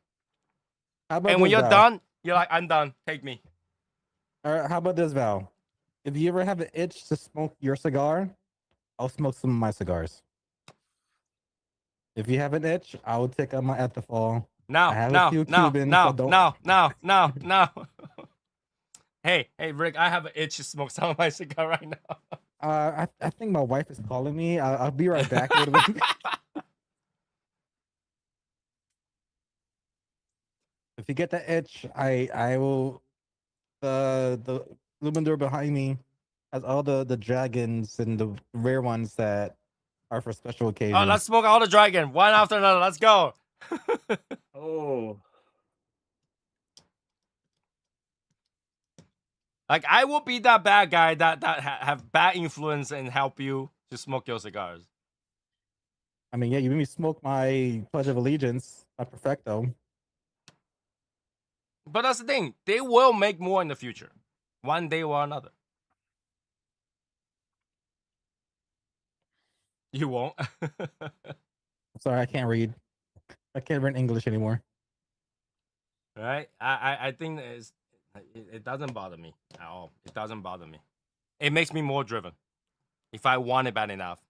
How about And when this, you're Val? done, you're like, I'm done. Take me. All right, how about this, Val? If you ever have an itch to smoke your cigar, I'll smoke some of my cigars. If you have an itch, I will take out my ethylol. I have a few Cubans, so don't. No. Hey, Rick, I have an itch to smoke some of my cigar right now. I think my wife is calling me. I'll be right back a little bit. If you get that itch, I will. The Lumendor behind me has all the dragons and the rare ones that are for special Oh, occasions. let's smoke all the dragon, one after another. Let's go. Oh. Like, I will be that bad guy that have bad influence and help you to smoke your cigars. I mean, yeah, you made me smoke my Pledge of Allegiance, my Perfecto. But that's the thing. They will make more in the future, one day or another. You won't. I'm sorry, I can't read. I can't read English anymore. Right? I think it doesn't bother me at all. It doesn't bother me. It makes me more driven. If I want it bad enough,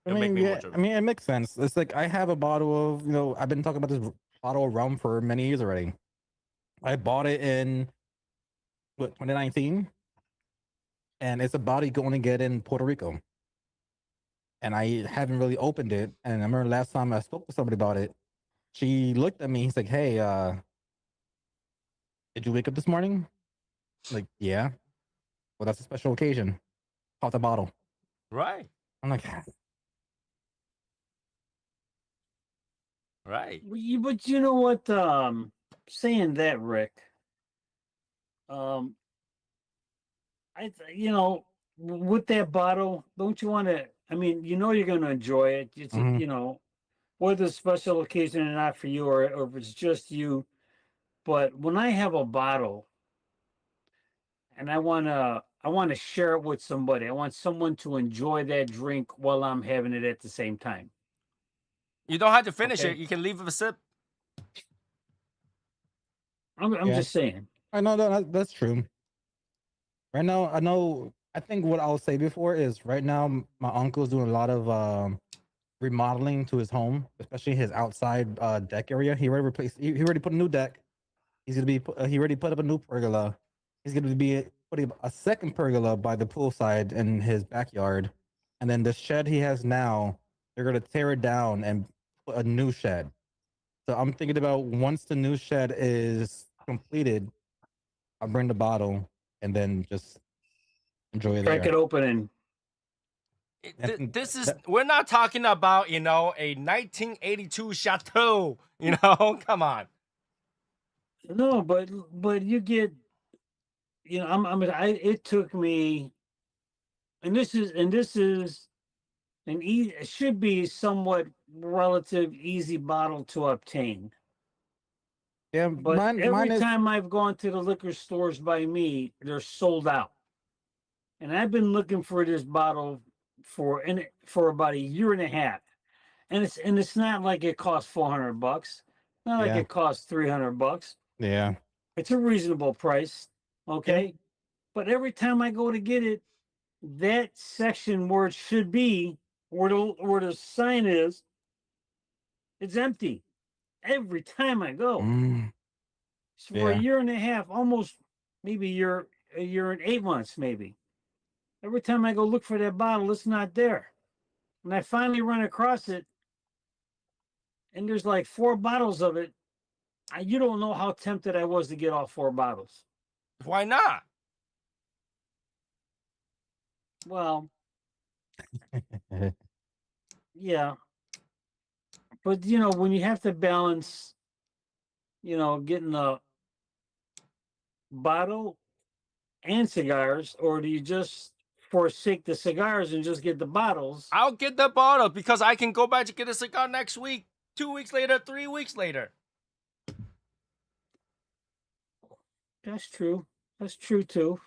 it'll make me more driven. I mean, it makes sense. It's like I have a bottle of, I've been talking about this bottle of rum for many years already. I bought it in 2019, and it's a bottle you can only get in Puerto Rico. And I haven't really opened it. And I remember last time I spoke to somebody about it, she looked at me. He's like, "Hey, did you wake up this morning?" Like, yeah. Well, that's a special occasion. Pop the bottle. Right. I'm like, right. But you know what? Saying that, Rick. With that bottle, don't you want to? I mean, you're going to enjoy it. It's whether it's a special occasion or not for you, or if it's just you. But when I have a bottle and I want to share it with somebody, I want someone to enjoy that drink while I'm having it at the same time. You don't have to finish Okay. it. You can leave it a sip. I'm Yeah. just saying. I know that's true. Right now, I think what I'll say before is right now, my uncle's doing a lot of remodeling to his home, especially his outside deck area. He already replaced, he already put a new deck. He's going to be, he already put up a new pergola. He's going to be putting a second pergola by the poolside in his backyard. And then the shed he has now, they're going to tear it down and put a new shed. So I'm thinking about once the new shed is completed, I'll bring the bottle and then just enjoy it Crack there. it open and This is, we're not talking about, a 1982 chateau, come on. no, but you get, it took me, and this is it should be somewhat relative easy bottle to obtain. Yeah, But mine every is time I've gone to the liquor stores by me, they're sold out. And I've been looking for this bottle for about a year and a half. And it's not like it costs $400. Not like yeah, it costs $300. yeah. It's a reasonable price, okay? But every time I go to get it, that section where it should be, where the sign is, it's empty. Every time I go. Mm, So for a yeah. year and a half, almost maybe a year and 8 months, maybe. Every time I go look for that bottle, it's not there. When I finally run across it, and there's like 4 bottles of it, you don't know how tempted I was to get all 4 bottles. Why not? Well, yeah, but when you have to balance, getting a bottle and cigars, or do you just forsake the cigars and just get the bottles? I'll get the bottle because I can go back to get a cigar next week, 2 weeks later, 3 weeks later. That's true. That's true too.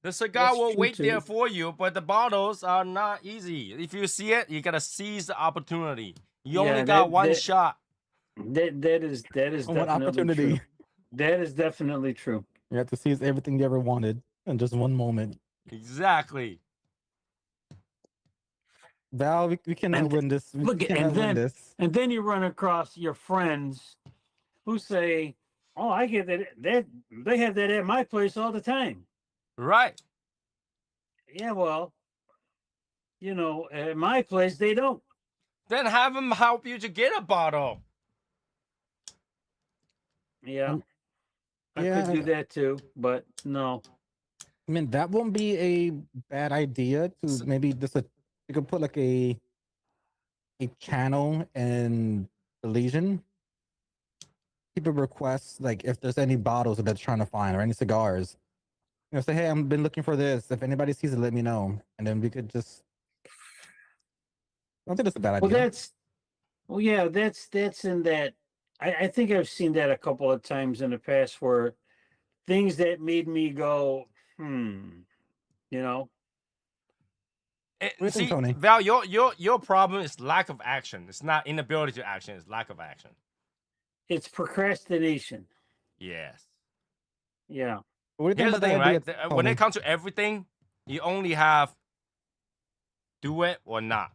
The cigar That's will true wait there too. for you, but the bottles are not easy. If you see it, you gotta seize the opportunity. You only Yeah, got one that shot. that is One definitely true. opportunity. That is definitely true. You have to seize everything you ever wanted in just one moment. Exactly. Val, we cannot And win this. We look, cannot win this. and then you run across your friends who say, "Oh, I get that they have that at my place all the time." Right. Yeah, well, at my place they don't. Then have them help you to get a bottle. Yeah, I could Yeah, do that too, but no. I mean that won't be a bad idea to maybe just you could put like a channel in the Legion. People request like if there's any bottles that they're trying to find or any cigars. Say, hey, I've been looking for this. If anybody sees it, let me know. And then we could just I don't think that's a bad Well, idea. yeah, that's in that. I think I've seen that a couple of times in the past where things that made me go, you know. What do you think, See, Tony? Val, your problem is lack of action. It's not inability to action. It's lack of action. It's procrastination. Yes. Yeah. What do you think Here's the about that thing, idea, right? When Tony? it comes to everything, you only have do it or not.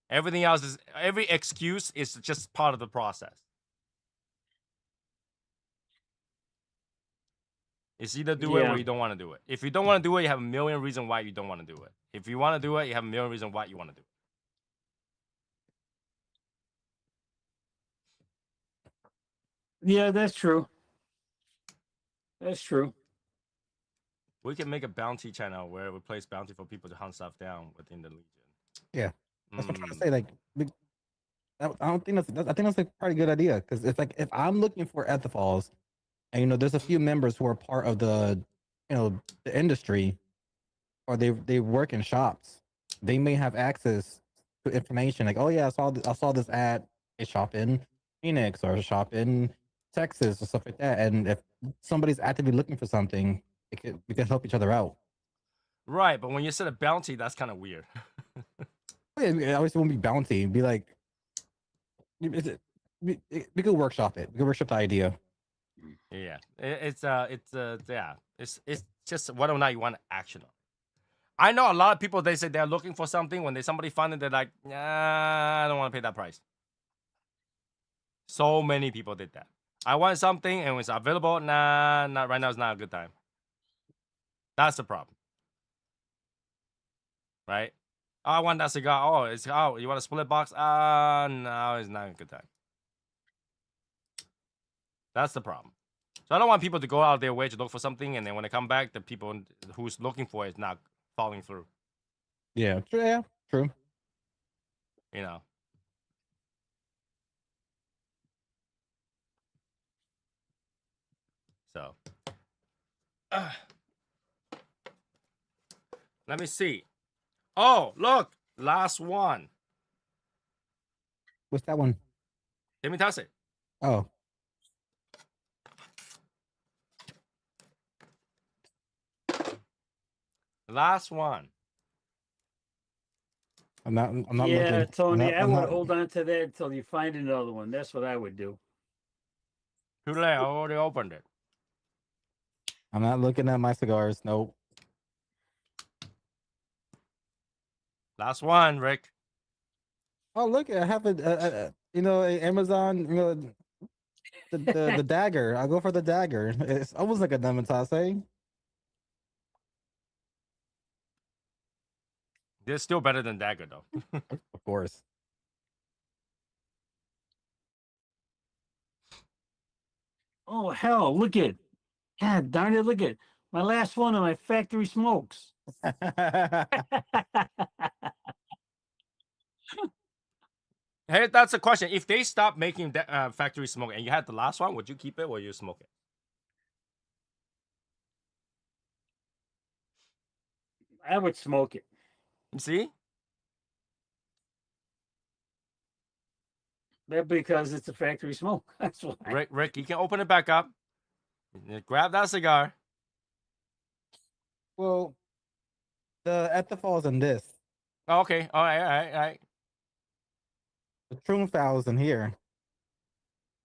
Everything else is every excuse is just part of the process. It's either do it or Yeah. you don't want to do it. If you don't want to do it, you have a million reasons why you don't want to do it. If you want to do it, you have a million reasons why you want to do it. Yeah, that's true. That's true. We can make a bounty channel where we place bounty for people to hunt stuff down within the Legion. Yeah, that's what I'm trying to say. Like, I don't think I think that's a pretty good idea because it's like if I'm looking for ethophols, and there's a few members who are part of the industry, or they work in shops, they may have access to information. Like, oh yeah, I saw this at a shop in Phoenix or a shop in Texas or stuff like that. And if somebody's actively looking for something, we can help each other out. Right, but when you set a bounty, that's kind of weird. I always won't be bounty. Be like, we could workshop it. We could workshop the idea. Yeah, it's just whether or not you want to action on. I know a lot of people. They say they're looking for something. When somebody find it, they're like, nah, I don't want to pay that price. So many people did that. I want something and it's available. Nah, not right now. It's not a good time. That's the problem, right? Oh, I want that cigar. You want a split box? No, it's not a good time. That's the problem. So I don't want people to go out their way to look for something, and then when they come back, the people who's looking for it is not following through. Yeah, true. You know. So, let me see. Oh, look, last one. What's that one? Let me toss it. Oh, Last one. I'm not Yeah, looking. Tony, I I'm would not. hold on to that until you find another one. That's what I would do. Too late. I already opened it. I'm not looking at my cigars. Nope. Last one, Rick. Oh, look! I have a Amazon. The dagger. I'll go for the dagger. It's almost like a Namatase. They're still better than Dagger, though. Of course. Oh hell! Look at, God darn it! Look at my last one of my factory smokes. Hey, that's a question. If they stop making factory smoke and you had the last one, would you keep it or you smoke it? I would smoke it. You see? That because it's a factory smoke. That's why. Rick, you can open it back up. Grab that cigar. Well, the ethanol's in this. Oh, okay. All right. The Trumfow's in here.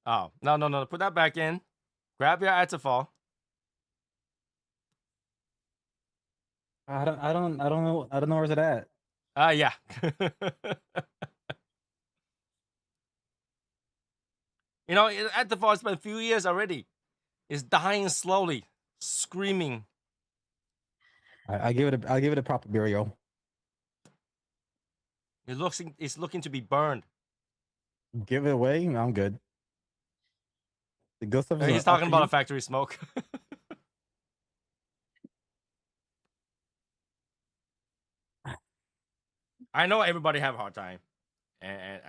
Oh, no. Put that back in. Grab your Atafal. I don't know. I don't know where's it at. Yeah. You know, Atafal has been a few years already. It's dying slowly, screaming. I give it a proper burial. It's looking to be burned. Give it away. I'm good. The good stuff is He's up talking to about you. a factory smoke. I know everybody have a hard time, and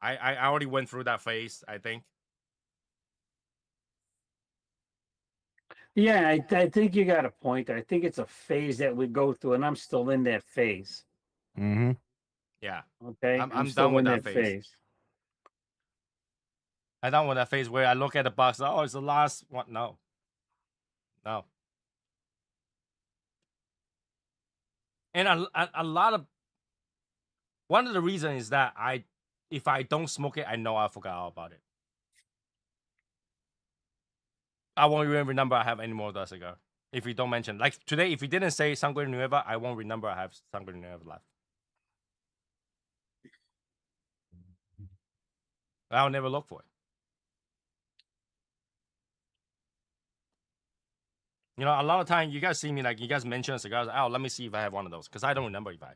I already went through that phase. I think. Yeah, I think you got a point. I think it's a phase that we go through, and I'm still in that phase. Mm-hmm. Yeah, Okay, I'm still done with in that phase. phase. I'm done with that phase where I look at the box. Oh, it's the last one. No. And a lot of one of the reasons is that if I don't smoke it, I know I forgot all about it. I won't even remember I have any more of that cigar. If you don't mention, like today, if you didn't say Sangre Nueva, I won't remember I have Sangre Nueva left. I'll never look for it. You know, a lot of time you guys see me like you guys mention cigars. Oh, let me see if I have one of those because I don't remember if I have.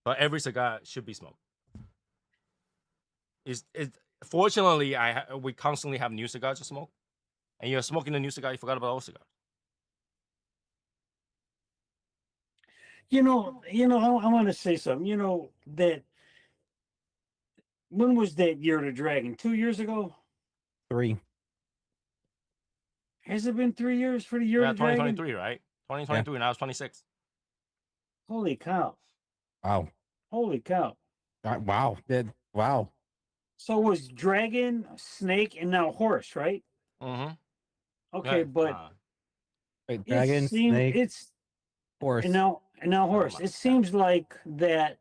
But every cigar should be smoked. Is fortunately we constantly have new cigars to smoke, and you're smoking a new cigar, you forgot about old cigars. I want to say something. You know that when was that Year of the Dragon? 2 years ago? 3. Has it been 3 years for the Year Yeah, of the Dragon? 2023, right? 2023. Now it's 26. Holy cow! Wow. Holy cow! Wow. Wow. So it was dragon, snake, and now horse, right? Mm-hmm. Okay, Yeah. but Wait, it dragon, seems snake, it's horse. and now horse. It seems like that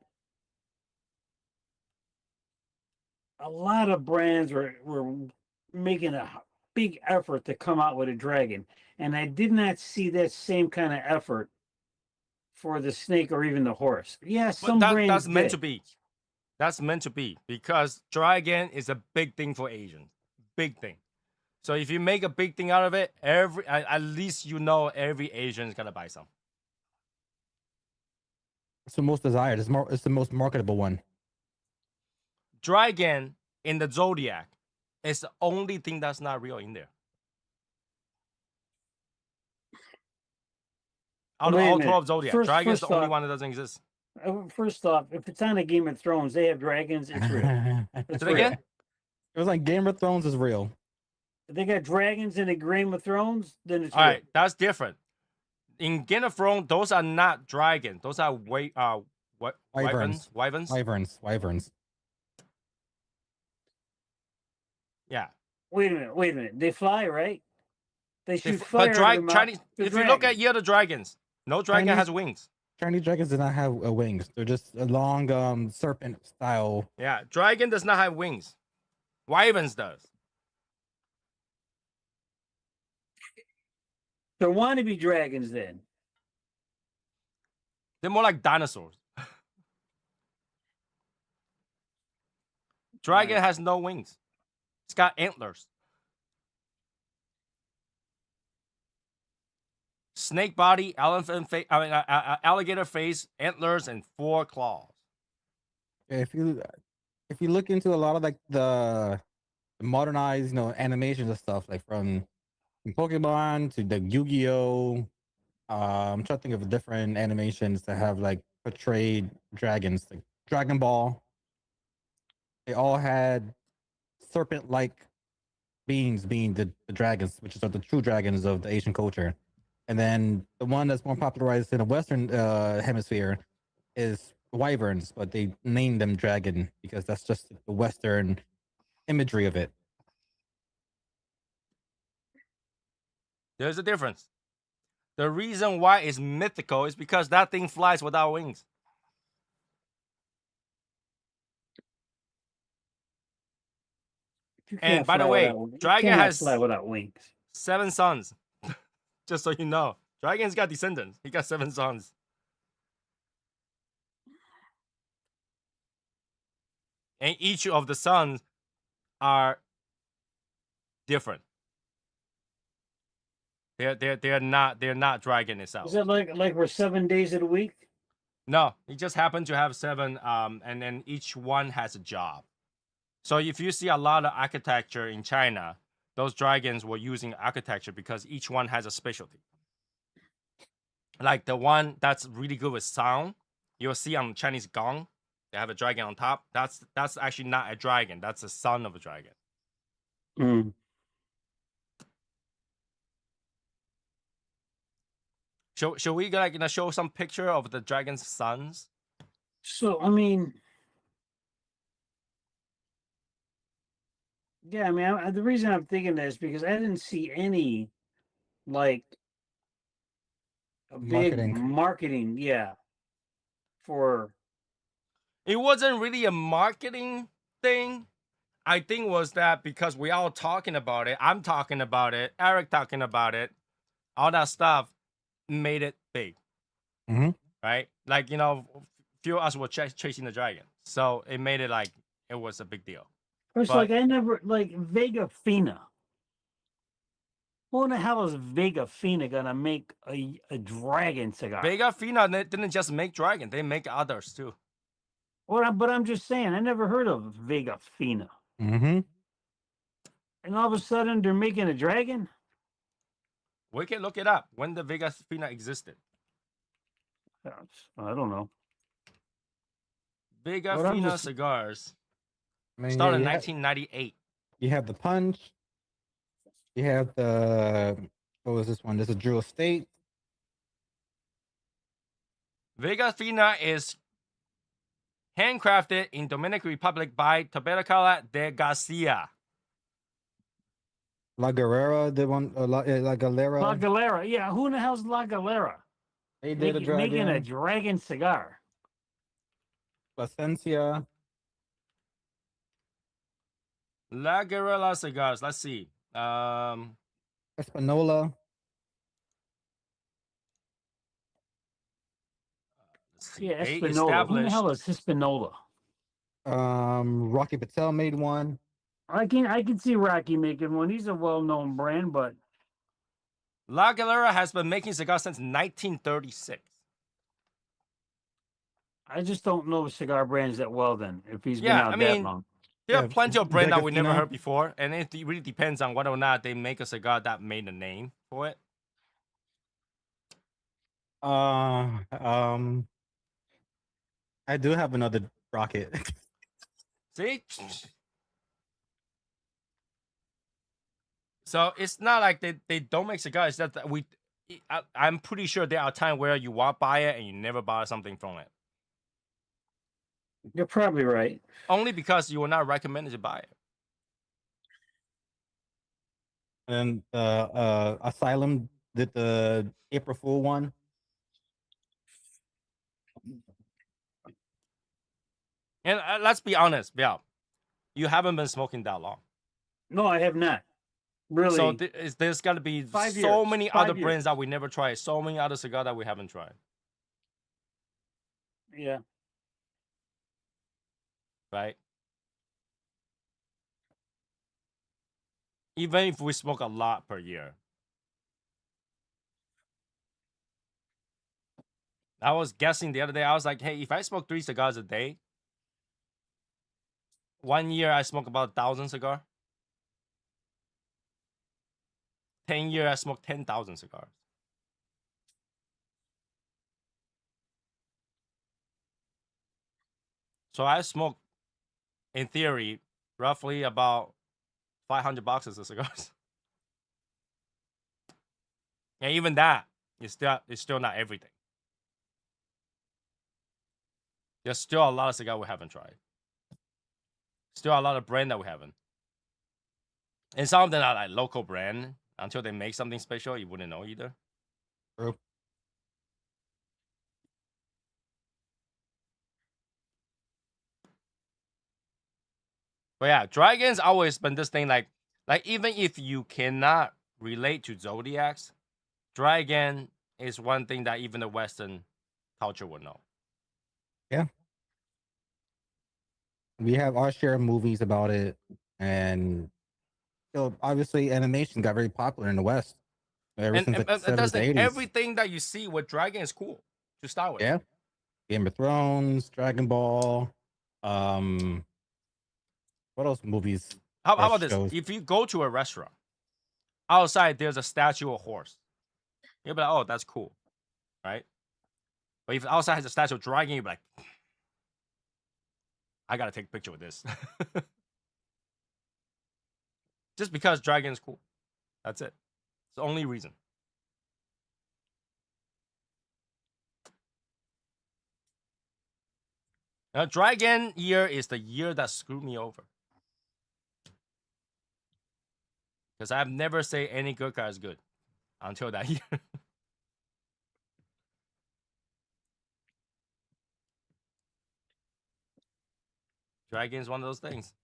a lot of brands were making a big effort to come out with a dragon, and I did not see that same kind of effort for the snake or even the horse. Yeah, But some brands that's meant to did. be. That's meant to be because dragon is a big thing for Asians. Big thing. So if you make a big thing out of it, at least you know every Asian is gonna buy some. It's the most desired. It's the most marketable one. Dragon in the zodiac is the only thing that's not real in there. Out of Wait a all minute. 12 zodiac, dragon is the First only off, one that doesn't exist. First off, if it's on a Game of Thrones, they have dragons. It's real. It's Say it again? It was like Game of Thrones is real. If they got dragons in a Game of Thrones, then it's All real. right, that's different. In Game of Thrones, those are not dragons. Those are wyverns. Wyverns. Yeah. Wait a minute. They fly, right? They shoot But fire out of their mouth. Chinese. They're If you look at dragons. Year of the Dragons, no dragon Chinese- has wings. Chinese dragons do not have wings. They're just a long serpent style. Yeah, dragon does not have wings. Wyverns does. They're wannabe dragons then. They're more like dinosaurs. Dragon Right. has no wings. It's got antlers. Snake body, elephant face, alligator face, antlers, and 4 claws. If you look into a lot of like the modernized, animations and stuff, like from Pokemon to the Yu-Gi-Oh. I'm trying to think of different animations that have like portrayed dragons, like Dragon Ball. They all had serpent-like beings being the dragons, which are the true dragons of the Asian culture. And then the one that's more popularized in the Western hemisphere is wyverns, but they named them dragon because that's just the Western imagery of it. There's a difference. The reason why it's mythical is because that thing flies without wings. You And can't by the fly way, without wings. You dragon cannot has fly without wings. 7 sons. Just so you know. Dragon's got descendants. He got 7 sons. And each of the sons are different. They're not dragon itself. Is it like we're 7 days of the week? No, he just happened to have 7, and then each one has a job. So if you see a lot of architecture in China, those dragons were using architecture because each one has a specialty. Like the one that's really good with sound, you'll see on Chinese gong, they have a dragon on top. That's actually not a dragon. That's the son of a dragon. Mm. Should we show some picture of the dragon's sons? So I mean, yeah, I mean, the reason I'm thinking this is because I didn't see any like a big marketing, yeah, for It wasn't really a marketing thing. I think was that because we all talking about it, I'm talking about it, Eric talking about it, all that stuff made it big. Mm-hmm. Right? Like, few of us were chasing the dragon. So it made it like it was a big deal. It's But- like I never like Vega Fina. Who the hell is Vega Fina gonna make a dragon cigar? Vega Fina didn't just make dragon, they make others too. But I'm just saying, I never heard of Vega Fina. Mm-hmm. And all of a sudden they're making a dragon? We can look it up when the Vega Fina existed. I don't know. Vega But I'm Fina just- cigars I mean, started in you 1998. You have the punch. You have the what was this one? This is Drew Estate. Vega Fina is handcrafted in Dominican Republic by Tabacalera de Garcia. La Guerrera, the one, La Galera. La Galera. Yeah, who in the hell's La Galera? They did a dragon. Making a dragon cigar. Placencia. La Guerrilla cigars. Let's see. Espanola. Let's see. Yeah, They Espanola. Who the established hell is Hispanola? Rocky Patel made one. I can see Rocky making one. He's a well-known brand, but La Galera has been making cigars since 1936. I just don't know cigar brands that well. Then, if he's been Yeah, out I that mean, long, There Yeah, are plenty of brands that we never Vega heard before, and it really depends on whether or not they make a cigar that made a name for it. I do have another rocket. See? So it's not like they don't make cigars. It's that I'm pretty sure there are times where you walk by it and you never buy something from it. you're probably right. Only because you were not recommended to buy it. And Asylum did the April Fool one. And let's be honest, yeah, you haven't been smoking that long. No, I have not. Really. So there's got to be 5 so years. many 5 other years. brands that we never tried, so many other cigars that we haven't tried. Yeah. Right? Even if we smoke a lot per year. I was guessing the other day, I was like, hey, if I smoke 3 cigars a day, 1 year I smoke about 1,000 cigars. 10 years I smoke 10,000 cigars. So I smoke, in theory, roughly about 500 boxes of cigars. And even that is still not everything. There's still a lot of cigars we haven't tried. Still a lot of brand that we haven't. And some of them are like local brand. Until they make something special, you wouldn't know either. True. But yeah, dragons always been this thing like even if you cannot relate to zodiacs, dragon is one thing that even the Western culture would know. Yeah. We have our share of movies about it, and obviously animation got very popular in the West ever since like the And that's 70s, the 80s. everything that you see with dragon is cool to start with. Yeah. Game of Thrones, Dragon Ball, what else movies? How or about this? shows? If you go to a restaurant, outside there's a statue of a horse. You'll be like, oh, that's cool. Right? But if outside has a statue of a dragon, you'll be like, I gotta take a picture with this. Just because dragon is cool. That's it. It's the only reason. Now, dragon year is the year that screwed me over. Because I've never say any good car is good until that year. Dragon is one of those things.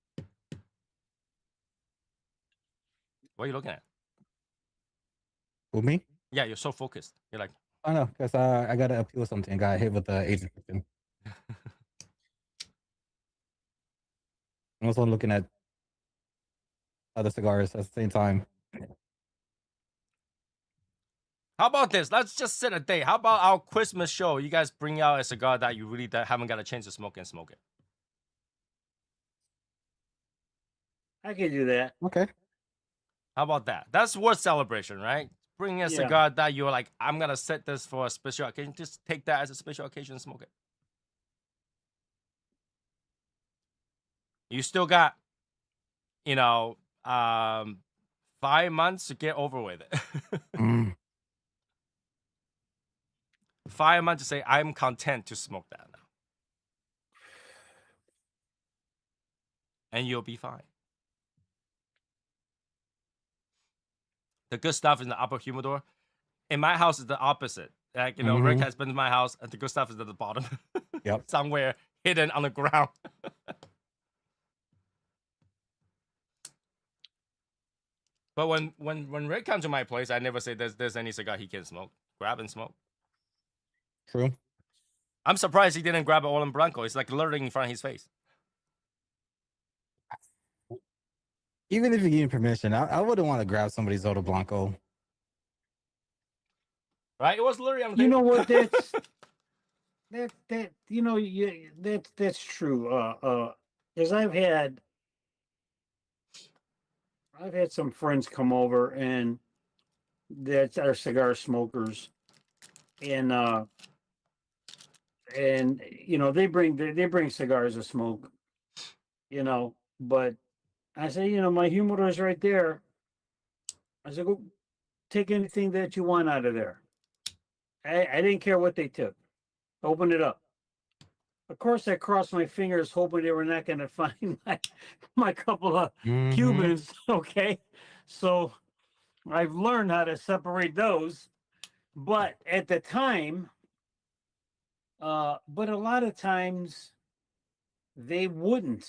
What are you looking at? Who, me? Yeah, you're so focused. You're like, I know, because I got to appeal something. Got hit with the age restriction. I'm also looking at other cigars at the same time. how about this? Let's just set a date. How about our Christmas show? You guys bring out a cigar that you really haven't got a chance to smoke and smoke it. I can do that. Okay. How about that? That's worth celebration, right? Bring a cigar that you're like, I'm gonna set this for a special occasion. Just take that as a special occasion and smoke it. You still got, 5 months to get over with it. 5 months to say, I'm content to smoke that now. And you'll be fine. The good stuff is in the upper humidor. In my house, is the opposite. Like, Rick has been to my house, and the good stuff is at the bottom. Yep. Somewhere hidden on the ground. But when Rick comes to my place, I never say there's any cigar he can smoke. Grab and smoke. True. I'm surprised he didn't grab an Olen Blanco. It's like literally in front of his face. Even if you give me permission, I wouldn't want to grab somebody's Zoto Blanco. Right? It was literally on the You know table. what? That's true. Because I've had some friends come over and that are cigar smokers, and they bring cigars to smoke, but I say, my humidor is right there. I said, go take anything that you want out of there. I didn't care what they took. Open it up. Of course, I crossed my fingers hoping they were not going to find my couple of Cubans. Okay. So I've learned how to separate those. But at the time, But a lot of times they wouldn't.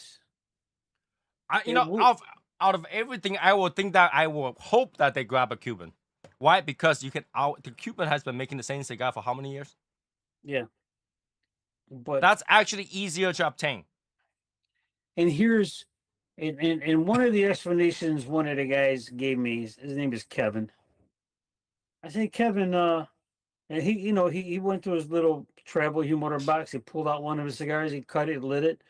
You They know, would. out of everything, I will think that I will hope that they grab a Cuban. Why? Because you can out the Cuban has been making the same cigar for how many years? Yeah. But That's actually easier to obtain. and here's and one of the explanations one of the guys gave me, his name is Kevin. I said, Kevin, and he, he went to his little travel humidor box. He pulled out one of his cigars. He cut it, lit it.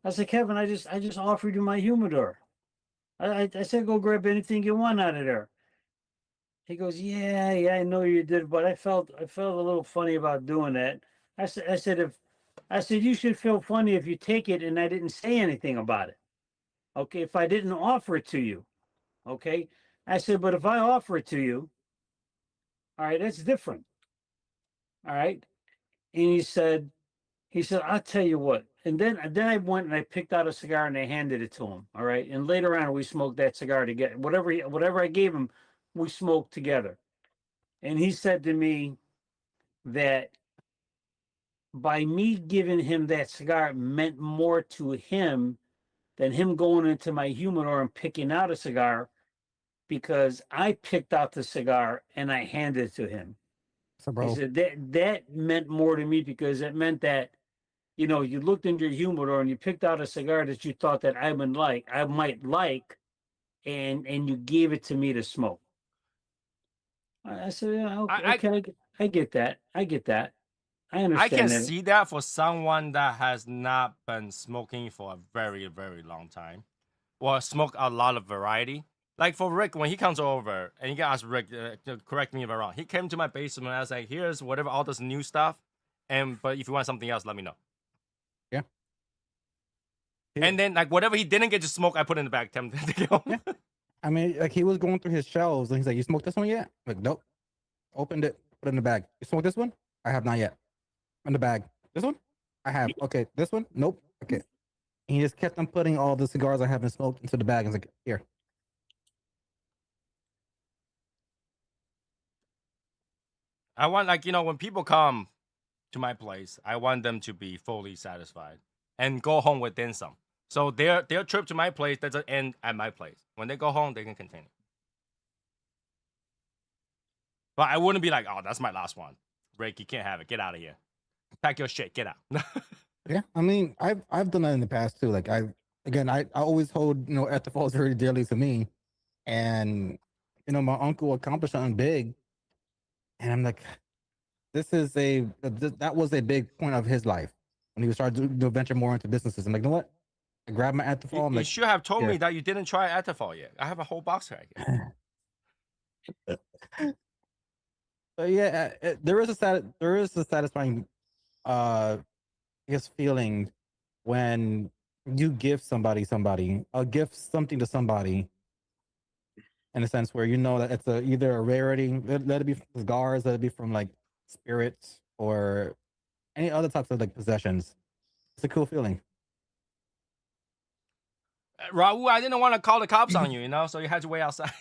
I said, Kevin, I just offered you my humidor. I said, go grab anything you want out of there. He goes, yeah, yeah, I know you did, but I felt a little funny about doing that. I said you should feel funny if you take it and I didn't say anything about it. Okay, if I didn't offer it to you. Okay. I said, but if I offer it to you, all right, that's different. All right. And he said, I'll tell you what. And then I went and I picked out a cigar and I handed it to him. All right. And later on we smoked that cigar together. Whatever I gave him, we smoked together. And he said to me that by me giving him that cigar meant more to him than him going into my humidor and picking out a cigar, because I picked out the cigar and I handed it to him. So, He bro, said that meant more to me because it meant that, you looked into your humidor and you picked out a cigar that you thought that I might like, and you gave it to me to smoke. I said, yeah, okay, I okay, I get that. I get that. I I can understand that. see that for someone that has not been smoking for a very, very long time, or smoke a lot of variety. Like for Rick, when he comes over, and you can ask Rick, to correct me if I'm wrong. He came to my basement. And I was like, "Here's whatever all this new stuff, but if you want something else, let me know." yeah, And then like whatever he didn't get to smoke, I put in the bag. Tell him to go. yeah. I mean, like he was going through his shelves and he's like, "You smoked this one yet?" I'm like, nope. Opened it, put it in the bag. You smoked this one? I have not yet. In the bag. This one? I have. Okay. This one? Nope. Okay. And he just kept on putting all the cigars I haven't smoked into the bag. And he's like, here. I want when people come to my place, I want them to be fully satisfied and go home within some. So their trip to my place doesn't end at my place. When they go home, they can continue. But I wouldn't be like, oh, that's my last one. Rick, you can't have it. Get out of here. Pack your shit. Get out. Yeah. I mean, I've done that in the past too. Like I always hold, Ethel very dearly to me. And my uncle accomplished something big. And I'm like, that was a big point of his life when he was starting to venture more into businesses. I'm like, you know what? I grabbed my Ethel. I'm You like, should have told here. me that you didn't try Etafall yet. I have a whole box right here. So yeah, there is a satisfying, I guess, feeling when you give a gift something to somebody, in a sense where you know that it's either a rarity, let it be from cigars, let it be from like spirits or any other types of like possessions. It's a cool feeling. Raul, I didn't want to call the cops on you, so you had to wait outside.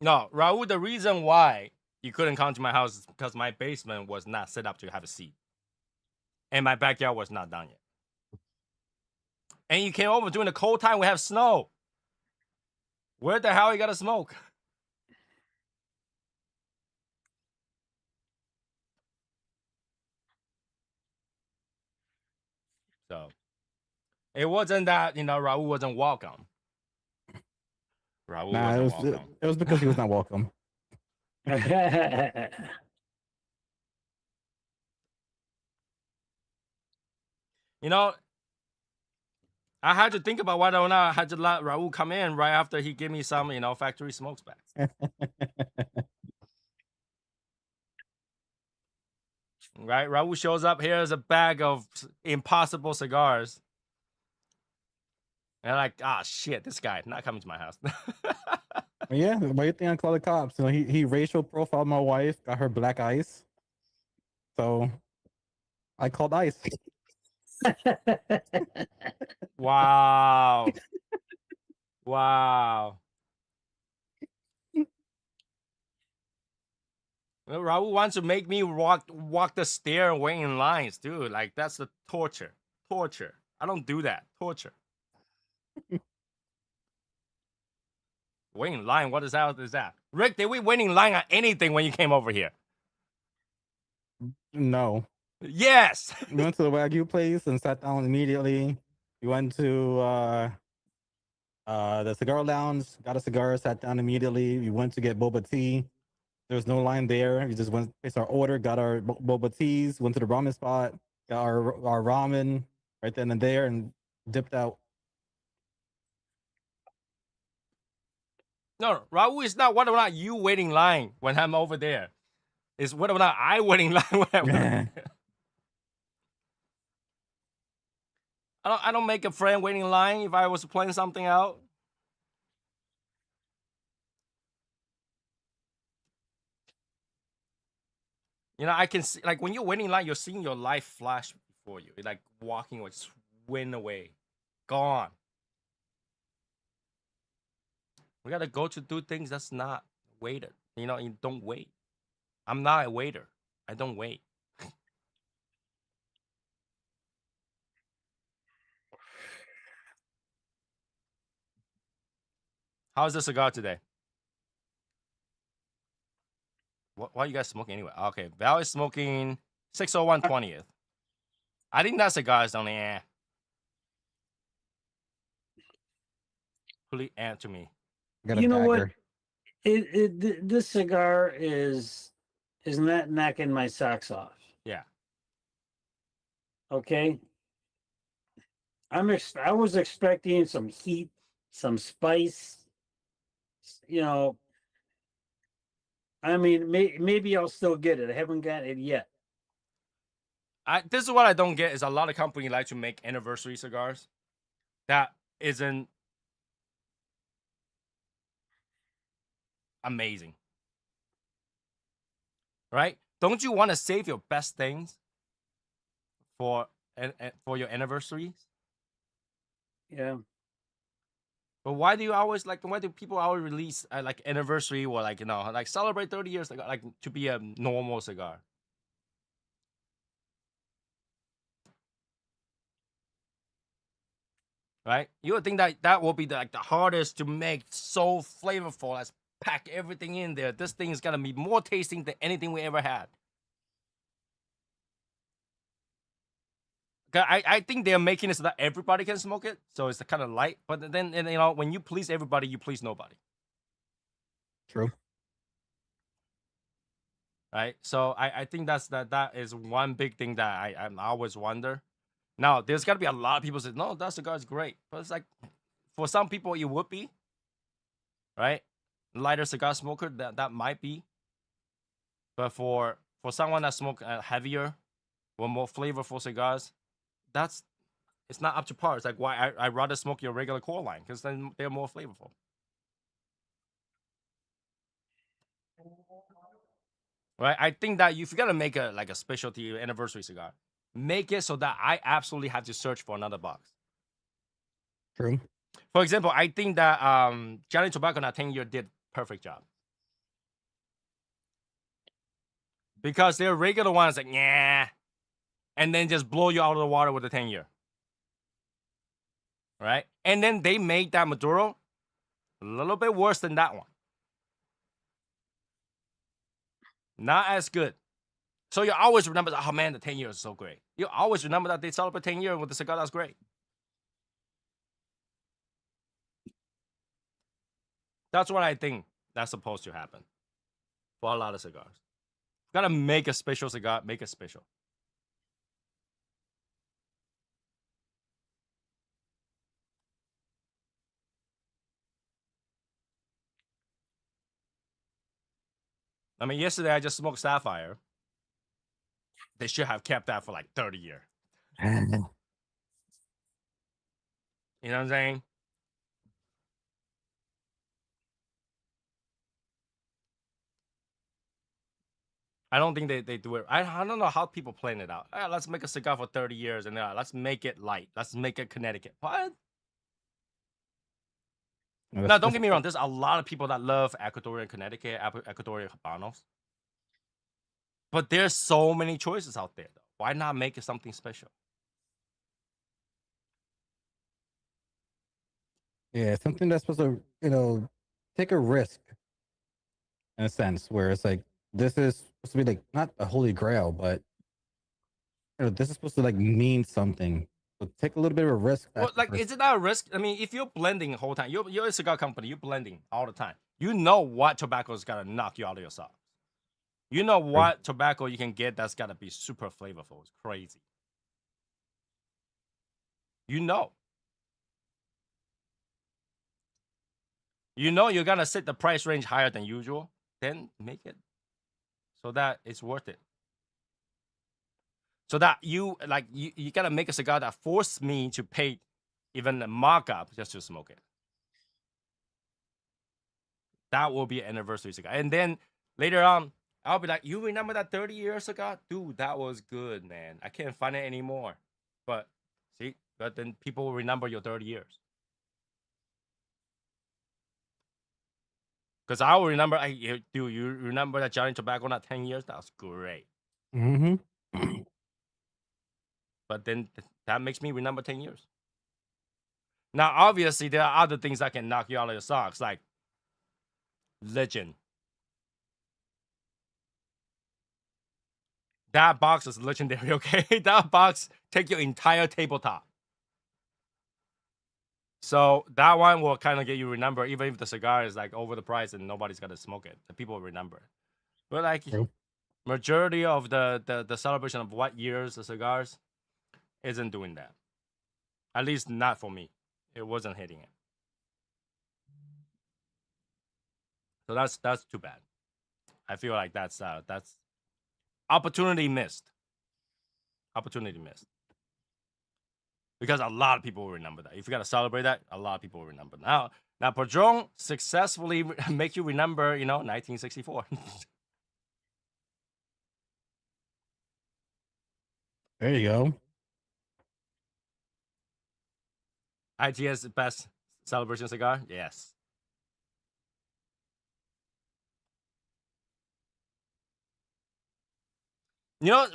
No, Raul, the reason why you couldn't come to my house is because my basement was not set up to have a seat. And my backyard was not done yet. And you came over during the cold time, we have snow. Where the hell you gotta smoke? So it wasn't that, Raul wasn't welcome. Raul Nah, wasn't welcome. it was because he was not welcome. I had to think about whether or not I had to let Raul come in right after he gave me some, factory smokes back. Right? Raul shows up, here's a bag of impossible cigars. And I'm like, shit, this guy not coming to my house. Yeah, why you think I call the cops? He racial profiled my wife, got her black ice. So I called ICE. Wow. Wow. Raul wants to make me walk the stair and wait in lines, dude. Like that's the torture. Torture. I don't do that. Torture. Wait in line. What is that? Rick, did we wait in line on anything when you came over here? No. Yes. We went to the Wagyu place and sat down immediately. We went to the cigar lounge, got a cigar, sat down immediately. We went to get boba tea. There was no line there. We just went, placed our order, got our boba teas, went to the ramen spot, got our ramen right then and there, and dipped out. No, Raul is not whether or not you waiting line when I'm over there. It's whether or not I waiting line when I'm over there. I don't make a friend waiting in line if I was playing something out. You know, I can see, like, when you're waiting in line, you're seeing your life flash before you. You're like walking or swing away. Gone. We gotta go to do things that's not waited. You know, you don't wait. I'm not a waiter. I don't wait. How's the cigar today? Why are you guys smoking anyway? Okay, Val is smoking 601 20th. I think that cigar is only Please answer me. Got a You know what? dagger. This cigar is not knocking my socks off. Yeah. Okay. I was expecting some heat, some spice. You know, I mean, maybe I'll still get it. I haven't got it yet. This is what I don't get is a lot of companies like to make anniversary cigars that isn't amazing. Right? Don't you want to save your best things for your anniversaries? Yeah. But why do people always release like anniversary or like, you know, like celebrate 30 years like to be a normal cigar? Right? You would think that will be the hardest to make, so flavorful. Let's pack everything in there. This thing is gonna be more tasting than anything we ever had. I think they're making it so that everybody can smoke it, so it's kind of light. But then, you know, when you please everybody, you please nobody. True. Right? So I think that is one big thing that I always wonder. Now, there's got to be a lot of people say, no, that cigar is great. But it's like, for some people, it would be. Right? Lighter cigar smoker, that might be. But for someone that smoke heavier or more flavorful cigars, it's not up to par. It's like why I rather smoke your regular core line because then they're more flavorful. Right? I think that if you're gonna make a specialty anniversary cigar, make it so that I absolutely have to search for another box. True. For example, I think that Johnny Tobacco na 10-year did perfect job. Because their regular ones like, yeah, and then just blow you out of the water with a 10-year. Right? And then they made that Maduro a little bit worse than that one. Not as good. So you always remember that, oh man, the 10 years is so great. You always remember that they celebrate 10 years with the cigar that's great. That's what I think that's supposed to happen for a lot of cigars. Gotta make a special cigar, make it special. I mean, yesterday I just smoked Sapphire. They should have kept that for like 30 years. You know what I'm saying? I don't think they do it. I don't know how people plan it out. Let's make a cigar for 30 years and let's make it light. Let's make it Connecticut. What? Now, don't get me wrong. There's a lot of people that love Ecuadorian Connecticut, Ecuadorian Habanos. But there's so many choices out there. Though. Why not make it something special? Yeah, something that's supposed to, take a risk in a sense where it's like this is supposed to be like not a holy grail, but this is supposed to like mean something. So take a little bit of a risk Well, factor like, first. is it not a risk? I mean, if you're blending the whole time, you're a cigar company, you're blending all the time. You know what tobacco is gonna knock you out of your socks. You know what tobacco you can get that's gotta be super flavorful. It's crazy. You know. You know you're gonna set the price range higher than usual. Then make it so that it's worth it. So that you gotta make a cigar that forced me to pay even a markup just to smoke it. That will be an anniversary cigar. And then later on, I'll be like, you remember that 30-year cigar? Dude, that was good, man. I can't find it anymore. But see, but then people will remember your 30 years. Because I will remember, dude, you remember that Johnny Tobacco not 10 years? That was great. Mm-hmm. But then that makes me remember 10 years. Now, obviously, there are other things that can knock you out of your socks, like Legend. That box is legendary, okay? That box take your entire tabletop. So that one will kind of get you remember, even if the cigar is like over the price and nobody's gonna smoke it. The people will remember. But like True. majority of the celebration of what years the cigars isn't doing that. At least not for me. It wasn't hitting it. So that's too bad. I feel like that's opportunity missed. Opportunity missed. Because a lot of people will remember that. If you gotta celebrate that, a lot of people will remember. Now Padron successfully make you remember, 1964. There you go. ITS best celebration cigar? Yes.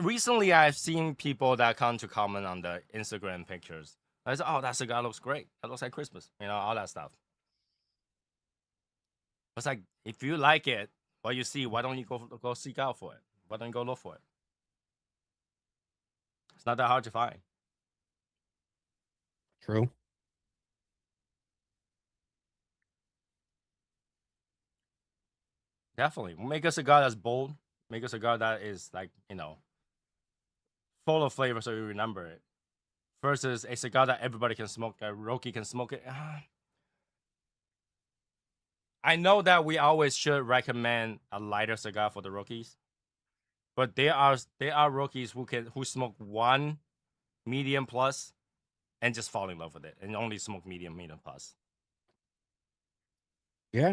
Recently I've seen people that come to comment on the Instagram pictures. I said, oh, that cigar looks great. That looks like Christmas. All that stuff. It's like, if you like it, what you see, why don't you go seek out for it? Why don't you go look for it? It's not that hard to find. True. Definitely. Make a cigar that's bold. Make a cigar that is like, full of flavor so you remember it. Versus a cigar that everybody can smoke, that Roki can smoke it. I know that we always should recommend a lighter cigar for the rookies, but there are rookies who smoke one medium plus and just fall in love with it and only smoke medium plus. Yeah.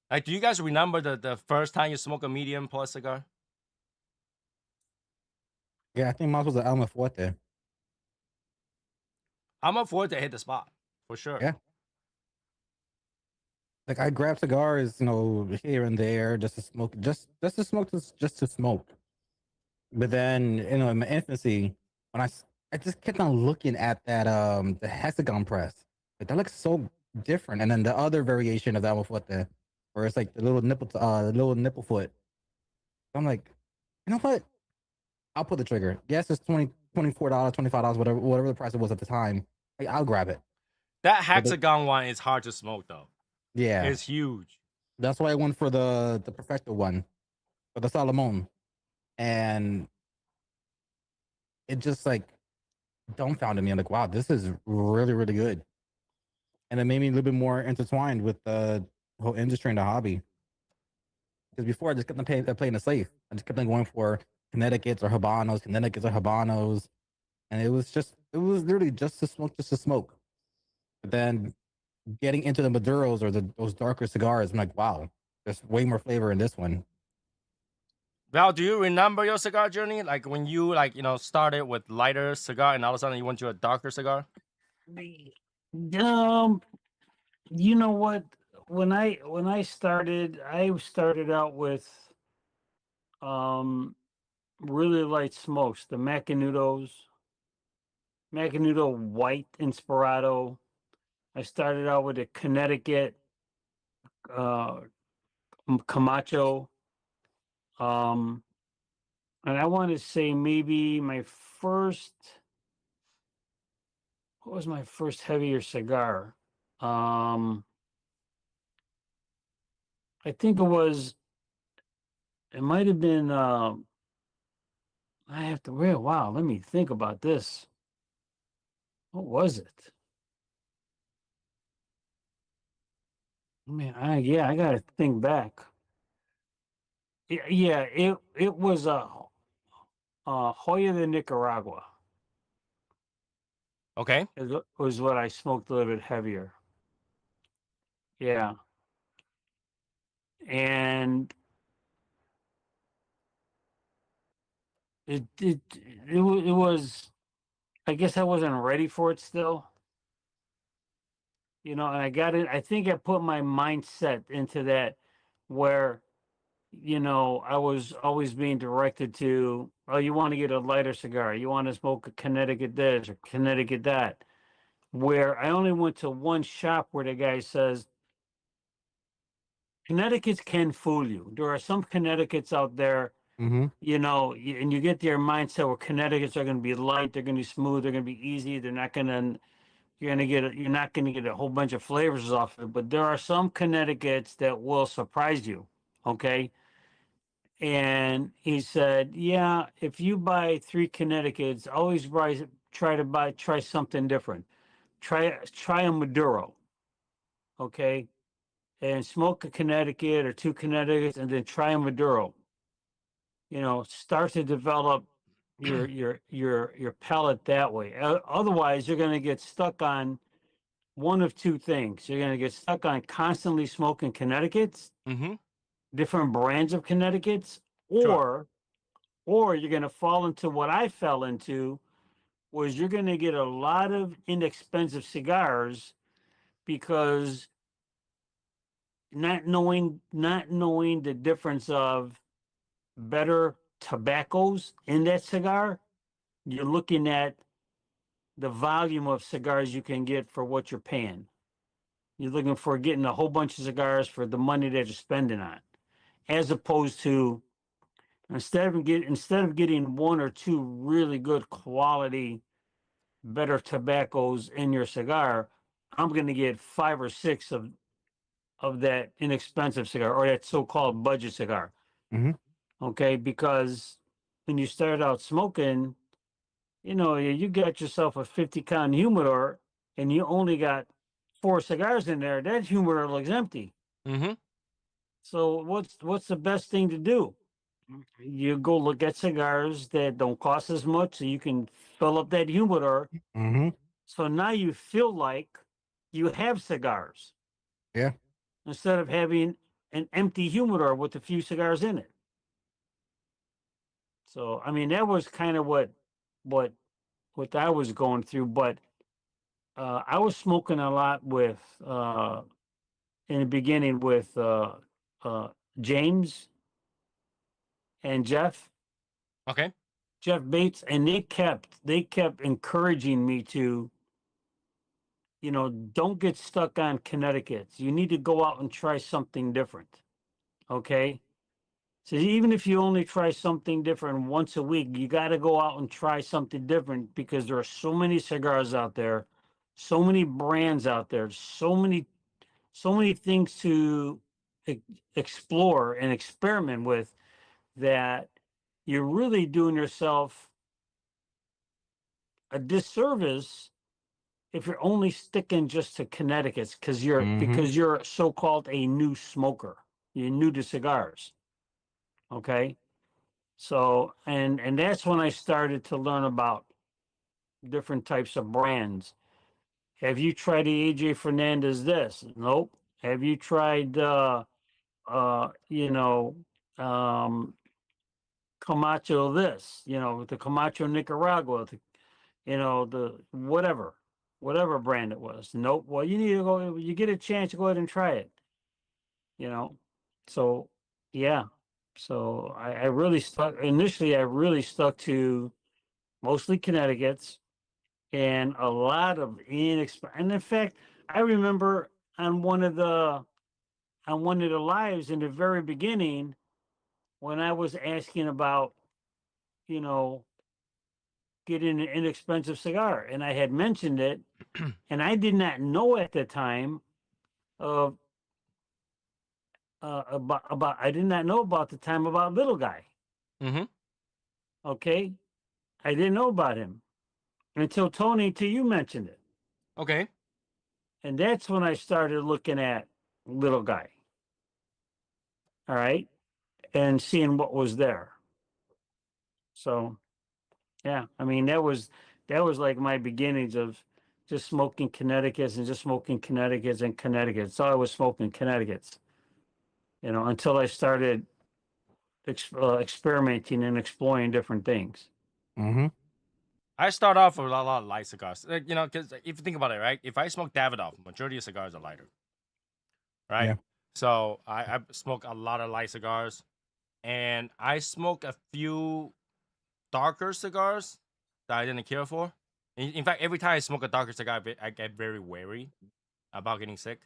Like, do you guys remember the first time you smoked a medium plus cigar? Yeah, I think mine was an Alma Fuerte. I'm up for it to hit the spot for sure. Yeah. Like I grab cigars, here and there just to smoke, just to smoke, just to smoke. But then, in my infancy, when I just kept on looking at that the hexagon press, like that looks so different. And then the other variation of that one foot there, where it's like the little nipple foot. I'm like, you know what? I'll pull the trigger. Yes, it's $24, $25, whatever the price it was at the time. Like, I'll grab it. That hexagon one is hard to smoke though. Yeah, It's huge. that's why I went for the Perfecto one, for the Salomon, and it just like dumbfounded me. I'm like, wow, this is really, really good. And it made me a little bit more intertwined with the whole industry and the hobby. Because before I just kept on playing it safe. I just kept on going for Connecticut's or Habanos. And it was literally just to smoke, just to smoke. But then getting into the Maduros or those darker cigars, I'm like, wow, there's way more flavor in this one. Val, do you remember your cigar journey? Like when you started with lighter cigar and all of a sudden you went to a darker cigar? You know what? When I started out with really light smokes. The Macanudo White Inspirado. I started out with a Connecticut uh, Camacho. Um, and I want to say maybe my first, what was my first heavier cigar? Um, I think it might have been, I have to, well, wow, let me think about this. What was it? Man, I got to think back. Yeah, it was Hoya de Nicaragua Okay. was what I smoked a little bit heavier. Yeah, and it it it was. I guess I wasn't ready for it still, and I got it. I think I put my mindset into that, where I was always being directed to, oh, you want to get a lighter cigar, you want to smoke a Connecticut this or Connecticut that. Where I only went to one shop where the guy says, Connecticut's can fool you. There are some Connecticut's out there, Mm-hmm. and you get their mindset where Connecticut's are going to be light, they're going to be smooth, they're going to be easy, they're not going to, you're not going to get a whole bunch of flavors off it. But there are some Connecticut's that will surprise you. Okay. And he said, yeah, if you buy 3 Connecticut's, always try something different. Try a Maduro. Okay. And smoke a Connecticut or 2 Connecticut's and then try a Maduro. Start to develop your palate that way. Otherwise, you're going to get stuck on one of two things. You're going to get stuck on constantly smoking Connecticut's, Mm-hmm. different brands of Connecticut's, Sure. or you're going to fall into what I fell into, was you're going to get a lot of inexpensive cigars because not knowing the difference of better tobaccos in that cigar, you're looking at the volume of cigars you can get for what you're paying. You're looking for getting a whole bunch of cigars for the money that you're spending on, as opposed to instead of getting one or two really good quality, better tobaccos in your cigar, I'm going to get 5 or 6 of that inexpensive cigar or that so-called budget cigar. Mm-hmm. Okay, because when you start out smoking, you got yourself a 50 count humidor and you only got 4 cigars in there. That humidor looks empty. Mm-hmm. So what's the best thing to do? You go look at cigars that don't cost as much, so you can fill up that humidor. Mm-hmm. So now you feel like you have cigars Yeah. instead of having an empty humidor with a few cigars in it. So I mean that was kind of what I was going through, but I was smoking a lot with in the beginning with uh, James and Okay. Jeff Bates, and they kept encouraging me to, don't get stuck on Connecticut's. You need to go out and try something different. Okay. So even if you only try something different once a week, you got to go out and try something different because there are so many cigars out there, so many brands out there, so many things to explore and experiment with, that you're really doing yourself a disservice if you're only sticking just to Connecticut's Mm-hmm. because you're so-called a new smoker. You're new to cigars. Okay. So and that's when I started to learn about different types of brands. Have you tried the AJ Fernandez this? Nope. Have you tried uh you know um Camacho this, the Camacho Nicaragua, the whatever brand it was? Nope. Well, you need to go, you get a chance to go ahead and try it, you know. So yeah. So I really stuck initially. I really stuck to mostly Connecticut's and a lot of and in fact, I remember on one of the lives in the very beginning when I was asking about, you know, getting an inexpensive cigar, and I had mentioned it, and I did not know at the time of about I did not know about the time about Little Guy. Mm-hmm. Okay, I didn't know about him until Tony, till you mentioned it, Okay. and that's when I started looking at Little Guy. All right, and seeing what was there. So yeah, I mean that was like my beginnings of just smoking Connecticut's and just smoking Connecticut's and Connecticut's. So I was smoking Connecticut's, until I started experimenting and exploring different things. Mm-hmm. I start off with a lot of light cigars. Because if you think about it, right? If I smoke Davidoff, majority of cigars are lighter, right? Yeah. So I smoke a lot of light cigars, and I smoke a few darker cigars that I didn't care for. In fact, every time I smoke a darker cigar, I get very wary about getting sick.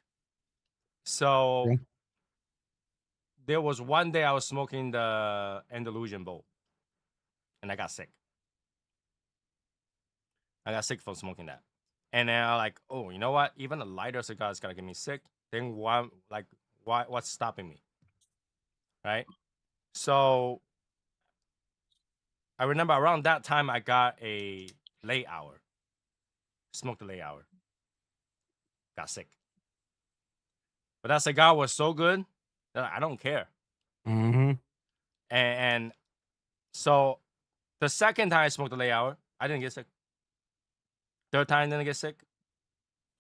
So Okay. there was one day I was smoking the Andalusian Bowl, and I got sick. I got sick from smoking that. And then I'm like, oh, you know what? Even a lighter cigar is gonna get me sick. Then what's stopping me? Right? So I remember around that time I got a late hour. Smoked a late hour. Got sick. But that cigar was so good that I don't care. Mm-hmm. And so the second time I smoked the late hour, I didn't get sick. Third time didn't get sick.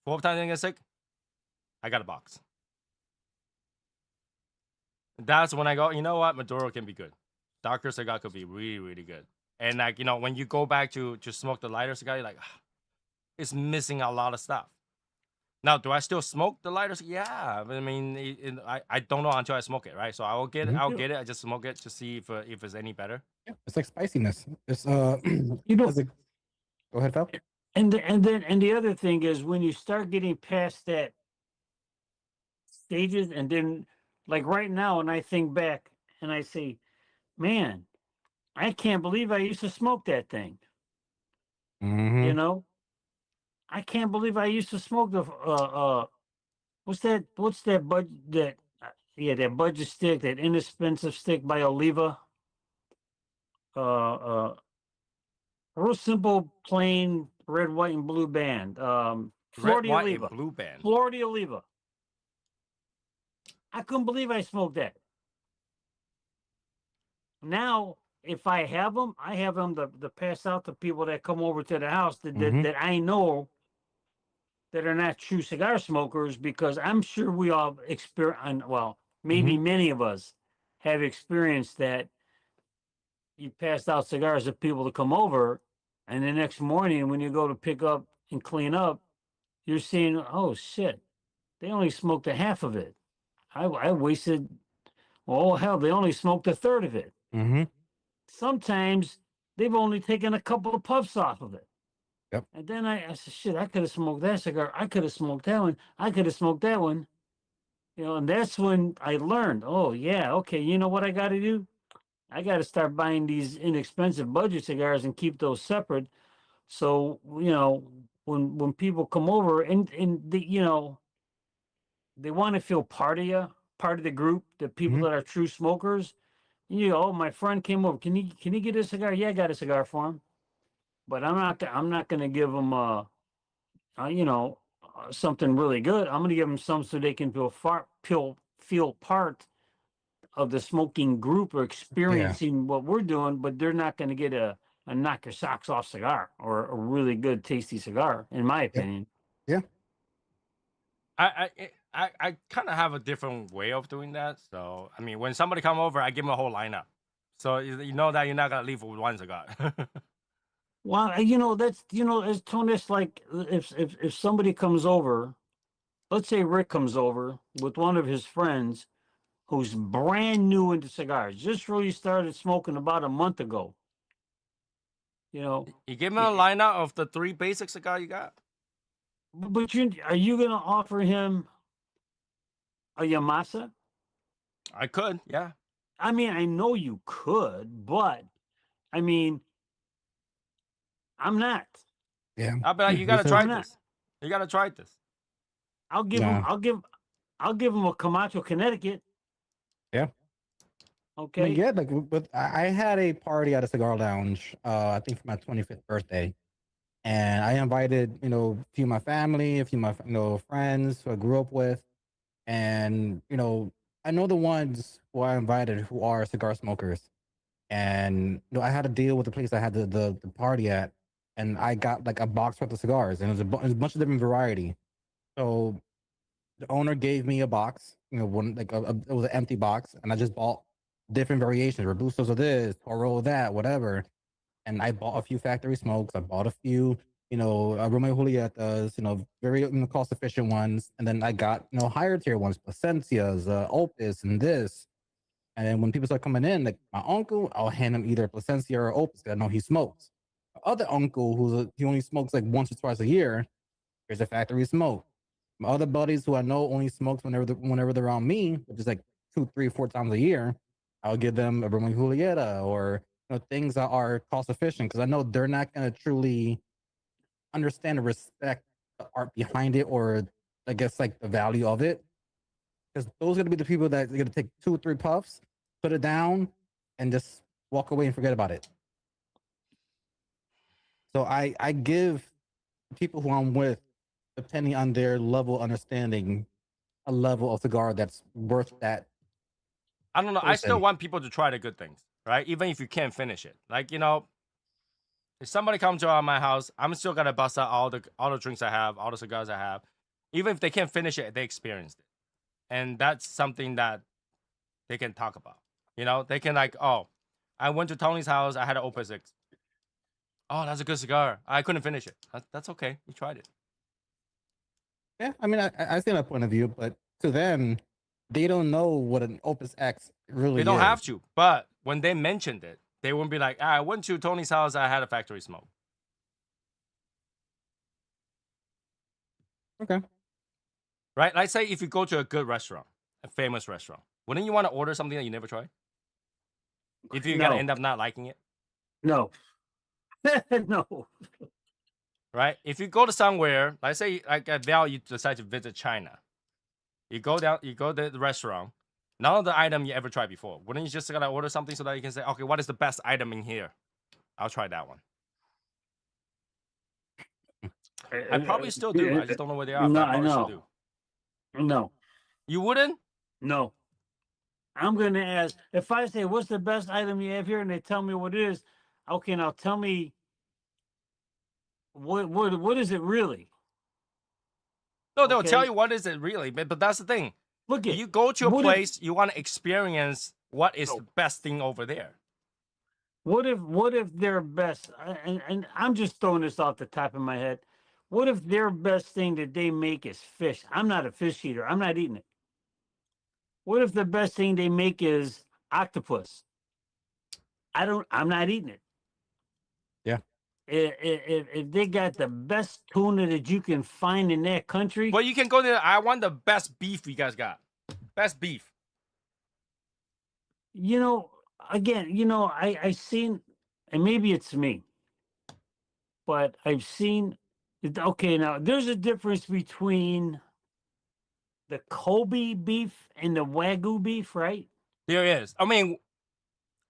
Fourth time didn't get sick. I got a box. That's when I go, you know what? Maduro can be good. Darker cigar could be really, really good. And like, when you go back to smoke the lighter cigar, you're like, it's missing a lot of stuff. Now, do I still smoke the lighter cigar? Yeah. But I mean, I don't know until I smoke it, right? So I'll get it. Mhm. I'll get it. I just smoke it to see if it's any better. Yeah. It's like spiciness. It's You know, as a, go ahead, Phil. and the other thing is when you start getting past that stages, and then like right now, and I think back and I say, man, I can't believe I used to smoke that thing. Mm-hmm. You know, I can't believe I used to smoke the what's that that budget stick, that inexpensive stick by Oliva. A real simple, plain red, white, and blue band. Red, Florida white, and Oliva. blue band. Florida Oliva. I couldn't believe I smoked that. Now, if I have them, I have them to pass out to people that come over to the house that I know that are not true cigar smokers, because I'm sure we all experience, well, maybe many of us have experienced that you passed out cigars to people to come over, and the next morning when you go to pick up and clean up, you're seeing, oh shit, they only smoked a half of it. I wasted, oh hell, they only smoked a third of it. Mm-hmm. Sometimes they've only taken a couple of puffs off of it. Yep. And then I said, shit, I could have smoked that cigar. I could have smoked that one. I could have smoked that one. And that's when I learned, oh, yeah, okay, you know what I got to do? I got to start buying these inexpensive budget cigars and keep those separate. So, when people come over and they want to feel part of you, part of the group, the people Mhm. that are true smokers. Oh, my friend came over. Can he get a cigar? Yeah, I got a cigar for him. But I'm not going to give them something really good. I'm going to give them some so they can feel part of the smoking group or Yeah. experiencing what we're doing, but they're not going to get a knock your socks off cigar or a really good tasty cigar, in my Yep. opinion. Yeah. I kind of have a different way of doing that. So I mean, when somebody come over, I give them a whole lineup. So you know that you're not gonna leave with one cigar. Well, that's as Tony, it's like if somebody comes over, let's say Rick comes over with one of his friends who's brand new into cigars, just really started smoking about a month ago. You know, You give him a lineup of the 3 basic cigar you got. but are you going to offer him a Yamasa? I could, yeah. I mean, I know you could, but I mean, I'm not. Yeah. I'll be like, you Me gotta too. try I'm not. this. You gotta try this. I'll give him. Nah. I'll give him a Camacho, Connecticut. Yeah. I mean, Okay. yeah, like, but I had a party at a cigar lounge, I think for my 25th birthday. And I invited, a few of my family, a few of my, friends who I grew up with. And, I know the ones who I invited who are cigar smokers. And, I had a deal with the place I had the party at. And I got like a box worth of cigars. And it was a bunch of different variety. So the owner gave me a box, one like it was an empty box. And I just bought different variations, Robustos of this, Toro of that, whatever. And I bought a few factory smokes. I bought a few, Romeo Julietas, very cost efficient ones. And then I got, higher tier ones, Placencias, Opus, and this. And then when people start coming in, like my uncle, I'll hand him either Placencia or Opus. 'Cause I know he smokes. My other uncle, he only smokes like once or twice a year, here's a factory smoke. My other buddies who I know only smokes whenever they're around me, which is like 2, 3, 4 times a year, I'll give them a Romeo Julieta or things that are cost efficient because I know they're not going to truly understand and respect the art behind it or I guess like the value of it. Because those are going to be the people that are going to take 2 or 3 puffs, put it down, and just walk away and forget about it. So I give people who I'm with, depending on their level of understanding, a level of cigar that's worth that. I don't know. I still Person. want people to try the good things, right? Even if you can't finish it. Like, if somebody comes to my house, I'm still gonna bust out all the drinks I have, all the cigars I have. Even if they can't finish it, they experienced it. And that's something that they can talk about. They can like, oh, I went to Tony's house, I had an Opus 6. Oh, that's a good cigar. I couldn't finish it. That's okay. You tried it. Yeah, I mean, I see that point of view, but to them, they don't know what an Opus X really They don't is. have to, but when they mentioned it, they wouldn't be like, I went to Tony's house, I had a factory smoke. Okay. Right? Like say if you go to a good restaurant, a famous restaurant, wouldn't you want to order something that you never tried? If you're gonna No. end up not liking it, No. No. right? If you go to somewhere, like say like Val, you decide to visit China, you go to the restaurant, none of the item you ever tried before. Wouldn't you just gotta order something so that you can say, okay, what is the best item in here? I'll try that one. I probably still do. I just don't know where they are, No, but I I probably still know. do. No. You wouldn't? No. I'm going to ask, if I say, what's the best item you have here? And they tell me what it is. Okay, now tell me, what is it really? No, they'll tell Okay. you what is it really, but that's the thing. Look at You go to a what if- place, you want to experience what is No. the best thing over there. What if their best, and I'm just throwing this off the top of my head. What if their best thing that they make is fish? I'm not a fish eater. I'm not eating it. What if the best thing they make is octopus? I'm not eating it. Yeah. If they got the best tuna that you can find in that country, Well, you can go there. I want the best beef you guys got. Best beef. again, I seen, and maybe it's me, but I've seen. Okay, now there's a difference between the Kobe beef and the Wagyu beef, right? There is. I mean,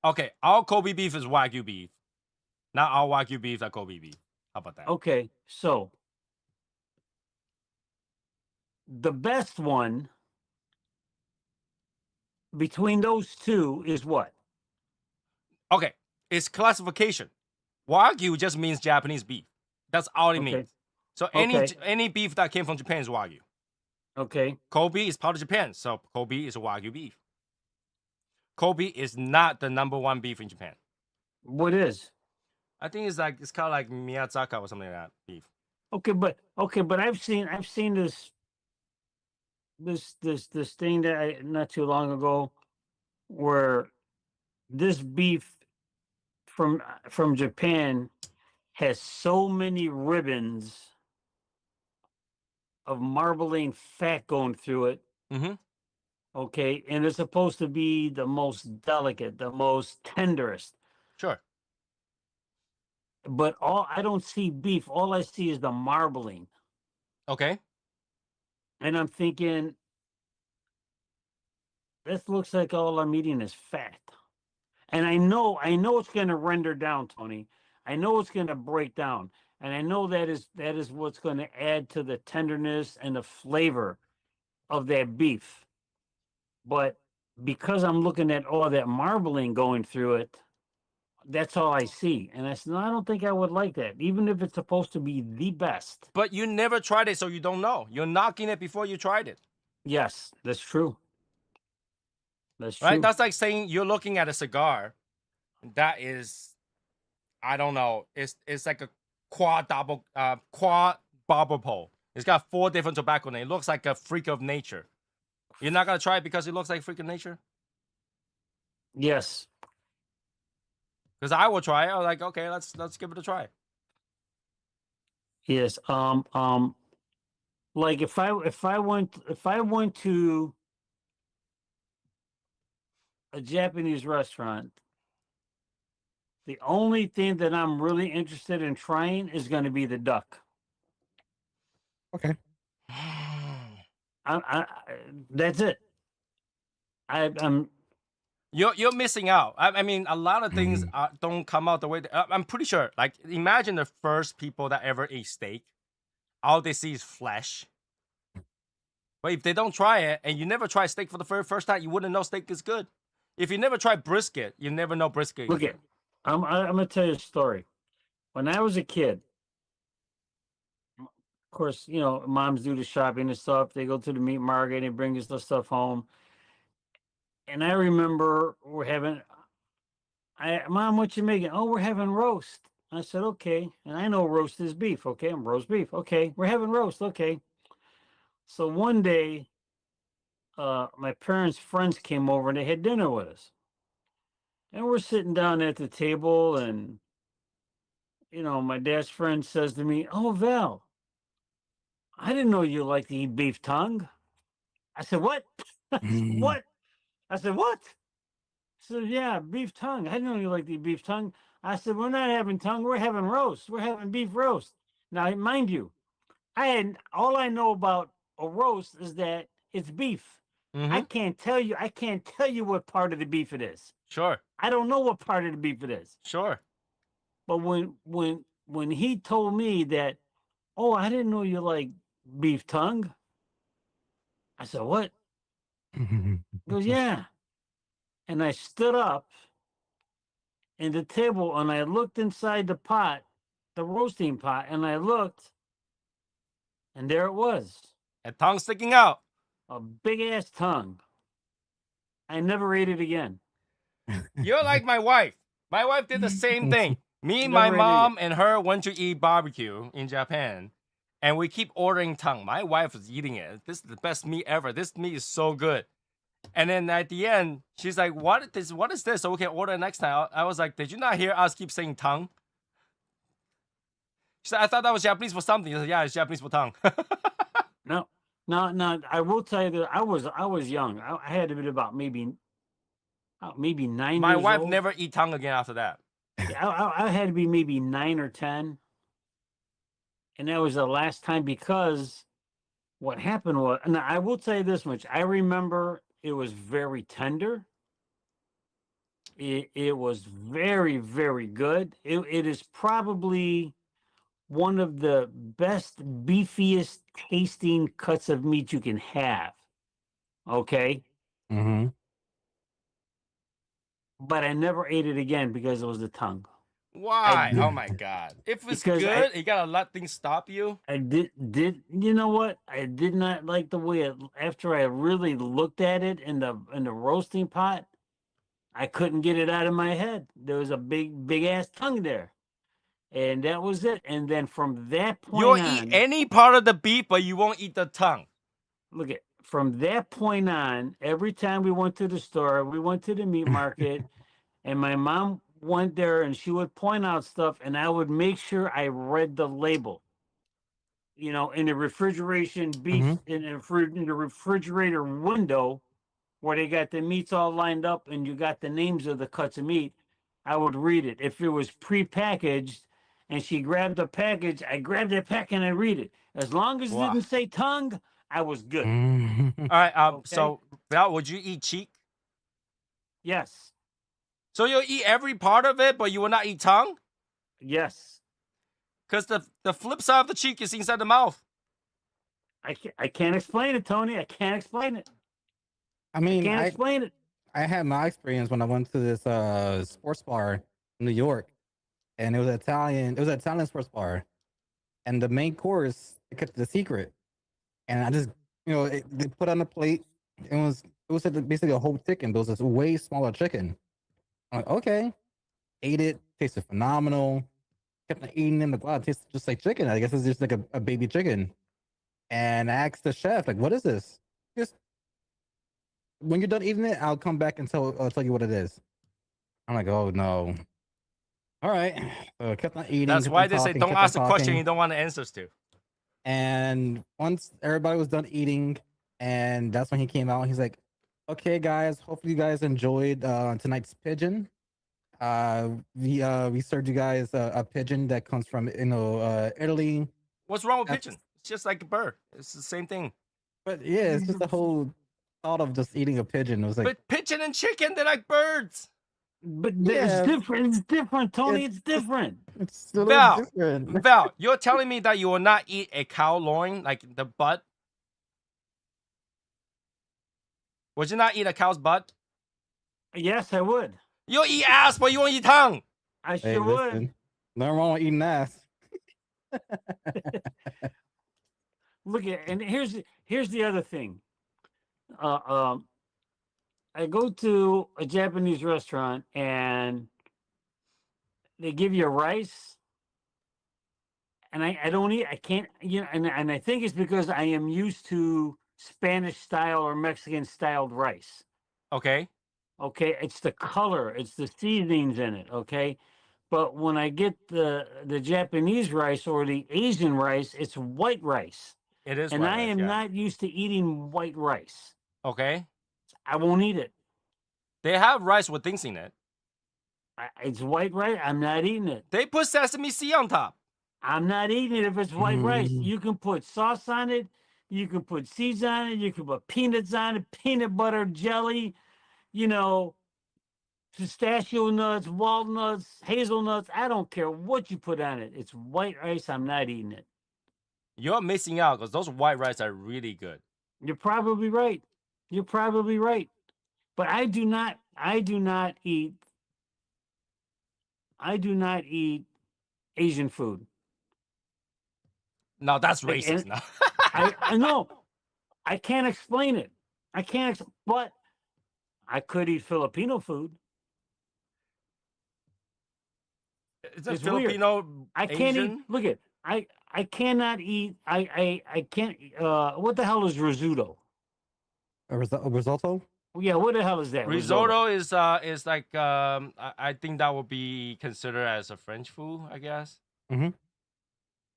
okay, all Kobe beef is Wagyu beef. Not all Wagyu beef are Kobe beef. How about that? Okay, so the best one between those two is what? Okay, it's classification. Wagyu just means Japanese beef. That's all it Okay. means. So Okay. any beef that came from Japan is Wagyu. Okay. Kobe is part of Japan, so Kobe is a Wagyu beef. Kobe is not the #1 beef in Japan. What is? I think it's kind of like Miyazaka or something like that beef. Okay, but I've seen this this thing that I not too long ago, where this beef from Japan has so many ribbons of marbling fat going through it. Mm-hmm. Okay, and it's supposed to be the most delicate, the most tenderest. Sure. But all I don't see beef. All I see is the marbling, Okay. and I'm thinking, this looks like all I'm eating is fat. And I know it's going to render down, Tony. I know it's going to break down, and I know that is what's going to add to the tenderness and the flavor of that beef. But because I'm looking at all that marbling going through it, that's all I see. And I said, no, I don't think I would like that, even if it's supposed to be the best. But you never tried it, so you don't know. You're knocking it before you tried it. Yes, that's true. That's Right? true. That's like saying you're looking at a cigar that is, I don't know, it's like a quad barber pole. It's got 4 different tobacco names. It looks like a freak of nature. You're not gonna try it because it looks like a freak of nature? Yes. Because I will try it. I'm like, okay, let's give it a try. Yes. Like if I went to a Japanese restaurant, the only thing that I'm really interested in trying is going to be the duck. Okay. That's it. I'm You're missing out. I mean, a lot of things don't come out the way. I'm pretty sure. Like, imagine the first people that ever ate steak. All they see is flesh. But if they don't try it, and you never try steak for the very first time, you wouldn't know steak is good. If you never try brisket, you never know brisket. look at. I'm gonna tell you a story. When I was a kid, of course, moms do the shopping and stuff. They go to the meat market and they bring us the stuff home. And I remember we're having, Mom, what you making? Oh, we're having roast. I said, okay. And I know roast is beef. Okay, I'm roast beef. Okay, we're having roast. Okay. So one day, my parents' friends came over and they had dinner with us. And we're sitting down at the table, and my dad's friend says to me, "Oh, Val, I didn't know you liked to eat beef tongue." I said, "What?" What? I said, "What?" So yeah, beef tongue. I didn't know you liked to eat beef tongue. I said, "We're not having tongue. We're having roast. We're having beef roast." Now, mind you, all I know about a roast is that it's beef. Mm-hmm. I can't tell you what part of the beef it is. Sure. I don't know what part of the beef it is. Sure. But when he told me that, "Oh, I didn't know you like beef tongue," I said, "What?" He goes, "Yeah." And I stood up in the table and I looked inside the pot, the roasting pot, and I looked, and there it was, A tongue sticking out. a big ass tongue. I never ate it again. You're like my wife. My wife did the same thing. Me, my Never ate it mom, and her went to eat barbecue in Japan, and we keep ordering tongue. My wife was eating it. This is the best meat ever. This meat is so good. And then at the end, she's like, What is this? So we can order next time." I was like, "Did you not hear us keep saying tongue?" She said, "I thought that was Japanese for something." I said, "Yeah, it's Japanese for tongue." No, no. I will tell you that I was young. I had to be about maybe 9 My years wife old. never eat tongue again after that. Yeah, I had to be maybe 9 or 10, and that was the last time, because what happened was, and I will tell you this much: I remember it was very tender. It was very, very good. It is probably one of the best, beefiest tasting cuts of meat you can have. Okay. Mm-hmm. But I never ate it again because it was the tongue. Why? did- Oh my god! If it's Because good, you gotta let things stop you. I did you know what? I did not like the way it, after I really looked at it in the roasting pot, I couldn't get it out of my head. There was a big ass tongue there. And that was it. And then from that You'll point eat on, any part of the beef, but you won't eat the tongue. look at from that point on, every time we went to the store, we went to the meat market, and my mom went there and she would point out stuff, and I would make sure I read the label. You know, in the refrigeration beef in the refrigerator window where they got the meats all lined up and you got the names of the cuts of meat, I would read it. If it was prepackaged and she grabbed a package, I grabbed that pack and I read it. As long as it Wow. didn't say tongue, I was good. All right. Okay. So Val, would you eat cheek? Yes. So you'll eat every part of it, but you will not eat tongue? Yes. Because the flip side of the cheek is inside the mouth. I can't explain it, Tony. I can't explain it. I mean, Can't explain it. I had my experience when I went to this sports bar in New York, and it was Italian. It was an Italian sports bar, and the main course they kept the secret. And I just, they put on the plate. It was basically a whole chicken, but it was a way smaller chicken. I'm like, okay, ate it, tasted phenomenal. Kept on eating it, like, wow, it tastes just like chicken. I guess it's just like a baby chicken. And I asked the chef, like, what is this? Just when you're done eating it, I'll come back and I'll tell you what it is. I'm like, oh no. All right. So I kept on eating. That's kept why on they say talking, don't kept on ask a question talking. you don't want the answers to. And once everybody was done eating, and that's when he came out. He's like, "Okay, guys, hopefully you guys enjoyed tonight's pigeon. We served you guys a pigeon that comes from Italy. What's wrong with That's- pigeon? It's just like a bird. It's the same thing. But yeah, it's just the whole thought of just eating a pigeon. It was like, But pigeon and chicken, they're like birds. But Yeah. it's different. It's different, Tony. It's different. it's still Val, different. Val, you're telling me that you will not eat a cow loin, like the butt? Would you not eat a cow's butt? Yes, I would. You'll eat ass, but you won't eat tongue. I Hey, sure would. listen, nothing wrong with eating ass. Look at, and here's the other thing. I go to a Japanese restaurant and they give you rice, and I don't eat. I can't, and I think it's because I am used to Spanish style or Mexican styled rice. Okay. Okay, it's the color, it's the seasonings in it. Okay, but when I get the Japanese rice or the Asian rice, it's white rice, It is and white I rice, am yeah. not used to eating white rice. Okay. I won't eat it. They have rice with things in it. It's white rice. I'm not eating it. They put sesame seed on top. I'm not eating it if it's white rice. Mm. You can put sauce on it. You can put seeds on it. You can put peanuts on it, peanut butter, jelly, pistachio nuts, walnuts, hazelnuts. I don't care what you put on it. It's white rice. I'm not eating it. You're missing out because those white rice are really good. You're probably right. You're probably right. But I do not eat Asian food. No, that's Like, racist. and- No. I know. I can't explain it. But I could eat Filipino food. Is it It's weird. Filipino I can't Asian? eat. Look at I cannot eat. I can't. What the hell is risotto? A risotto? Yeah, what the hell is that? Risotto is like I think that would be considered as a French food, I guess. Can't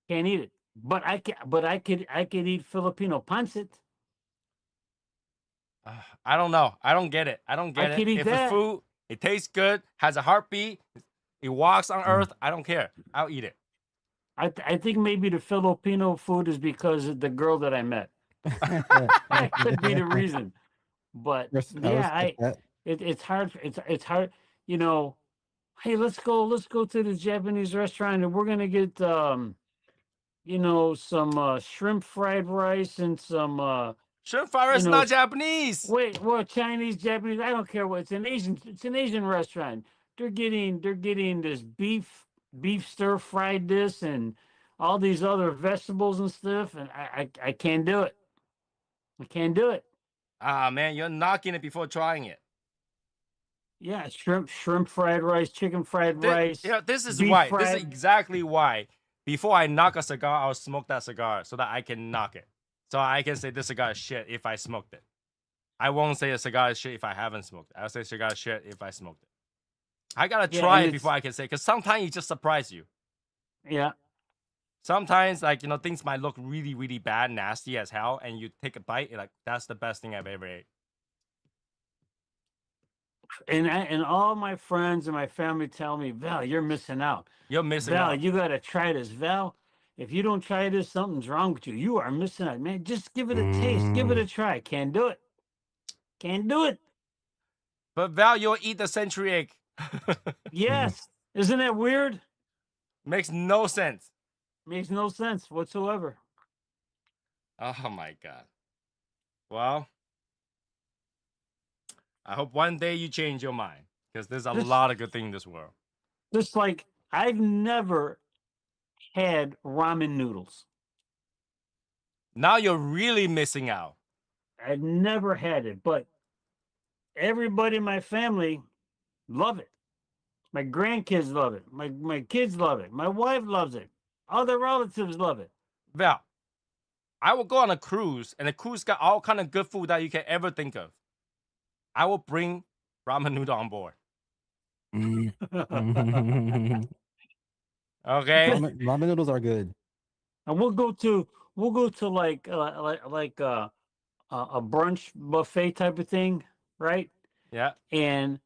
eat it. But I can. But I could eat Filipino pancit. I don't know. I don't get it. I don't get I it. could eat If that. it's food, it tastes good, has a heartbeat, it walks on earth, I don't care. I'll eat it. I think maybe the Filipino food is because of the girl that I met. That could be the reason. But yeah, it's hard. It's hard. Hey, let's go to the Japanese restaurant and we're gonna get some shrimp fried rice and some Shrimp fried rice is know, not Japanese. wait, what, Chinese, Japanese? I don't care what. It's an Asian restaurant. They're getting this beef stir fried this and all these other vegetables and stuff, and I can't do it. I can't do it. Ah man, you're knocking it before trying it. Yeah, shrimp fried rice, chicken fried rice. This is beef why. fried. This is exactly why. Before I knock a cigar, I'll smoke that cigar so that I can knock it. So I can say this cigar is shit if I smoked it. I won't say a cigar is shit if I haven't smoked it. I'll say cigar is shit if I smoked it. I gotta Yeah, try and it before I can say, because sometimes it just surprise you. Yeah. Sometimes, like, you know, things might look really, really bad, nasty as hell, and you take a bite, you're like, that's the best thing I've ever ate. And all my friends and my family tell me, Val, you're missing out. You're missing Val, out. you gotta try this. Val, if you don't try this, something's wrong with you. You are missing out, man. Just give it a taste. Give it a try. Can't do it. Can't do it. But Val, you'll eat the century egg. Yes. Isn't that weird? Makes no sense. Makes no sense whatsoever. Oh my god. Well, I hope one day you change your mind, because there's a lot of good things in this world. Just like I've never had ramen noodles. Now you're really missing out. I've never had it, but everybody in my family love it. My grandkids love it. My kids love it. My wife loves it. Other relatives love it. Val, I will go on a cruise, and the cruise got all kind of good food that you can ever think of. I will bring ramen noodle on board. Okay. Ramen noodles are good. And we'll go to like a brunch buffet type of thing, right? Yeah. And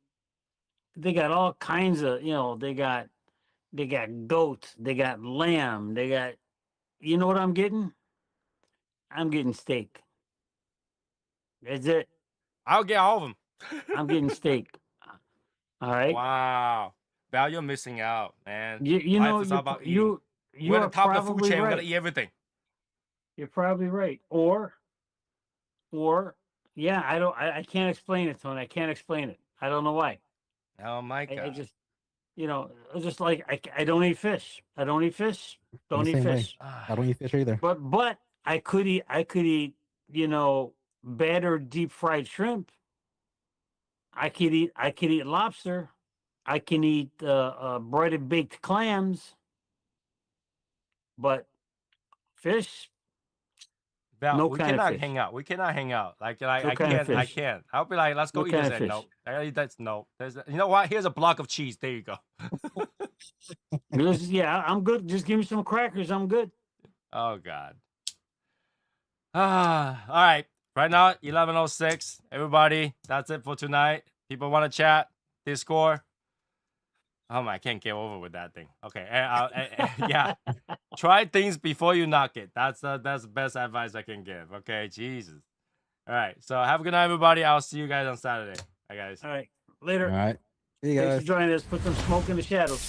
they got all kinds of, they got goat, they got lamb, they got, you know what I'm getting? I'm getting steak. That's it. I'll get all of them. I'm getting steak. All right. Wow. Val, you're missing out, man. You Life know, is all about eating. you We're are at the top of the food probably chain. We're right. gonna eat everything. You're probably right. Or yeah, I can't explain it, Tony. I can't explain it. I don't know why. Oh my god. I just, just like I don't eat fish. I don't eat fish. I'm Don't the eat same way. fish. I don't eat fish either. But I could eat, battered deep fried shrimp. I could eat lobster. I can eat breaded baked clams. But fish, Val, no we kind of cannot fish. hang out. We cannot hang out. Like No I kind of can't. I fish. can't. I'll be like, let's go No eat kind this. of And fish. no, that's no. There's, you know what? Here's a block of cheese. There you go. Yeah, I'm good. Just give me some crackers. I'm good. Oh god. All right. Right now, 11:06. Everybody, that's it for tonight. People want to chat, Discord. Oh my, I can't get over with that thing. Okay, yeah. Try things before you knock it. That's the best advice I can give. Okay, Jesus. All right. So have a good night, everybody. I'll see you guys on Saturday. Bye, guys. All right. Later. All right. See you Thanks guys. for joining us. Put some smoke in the shadows.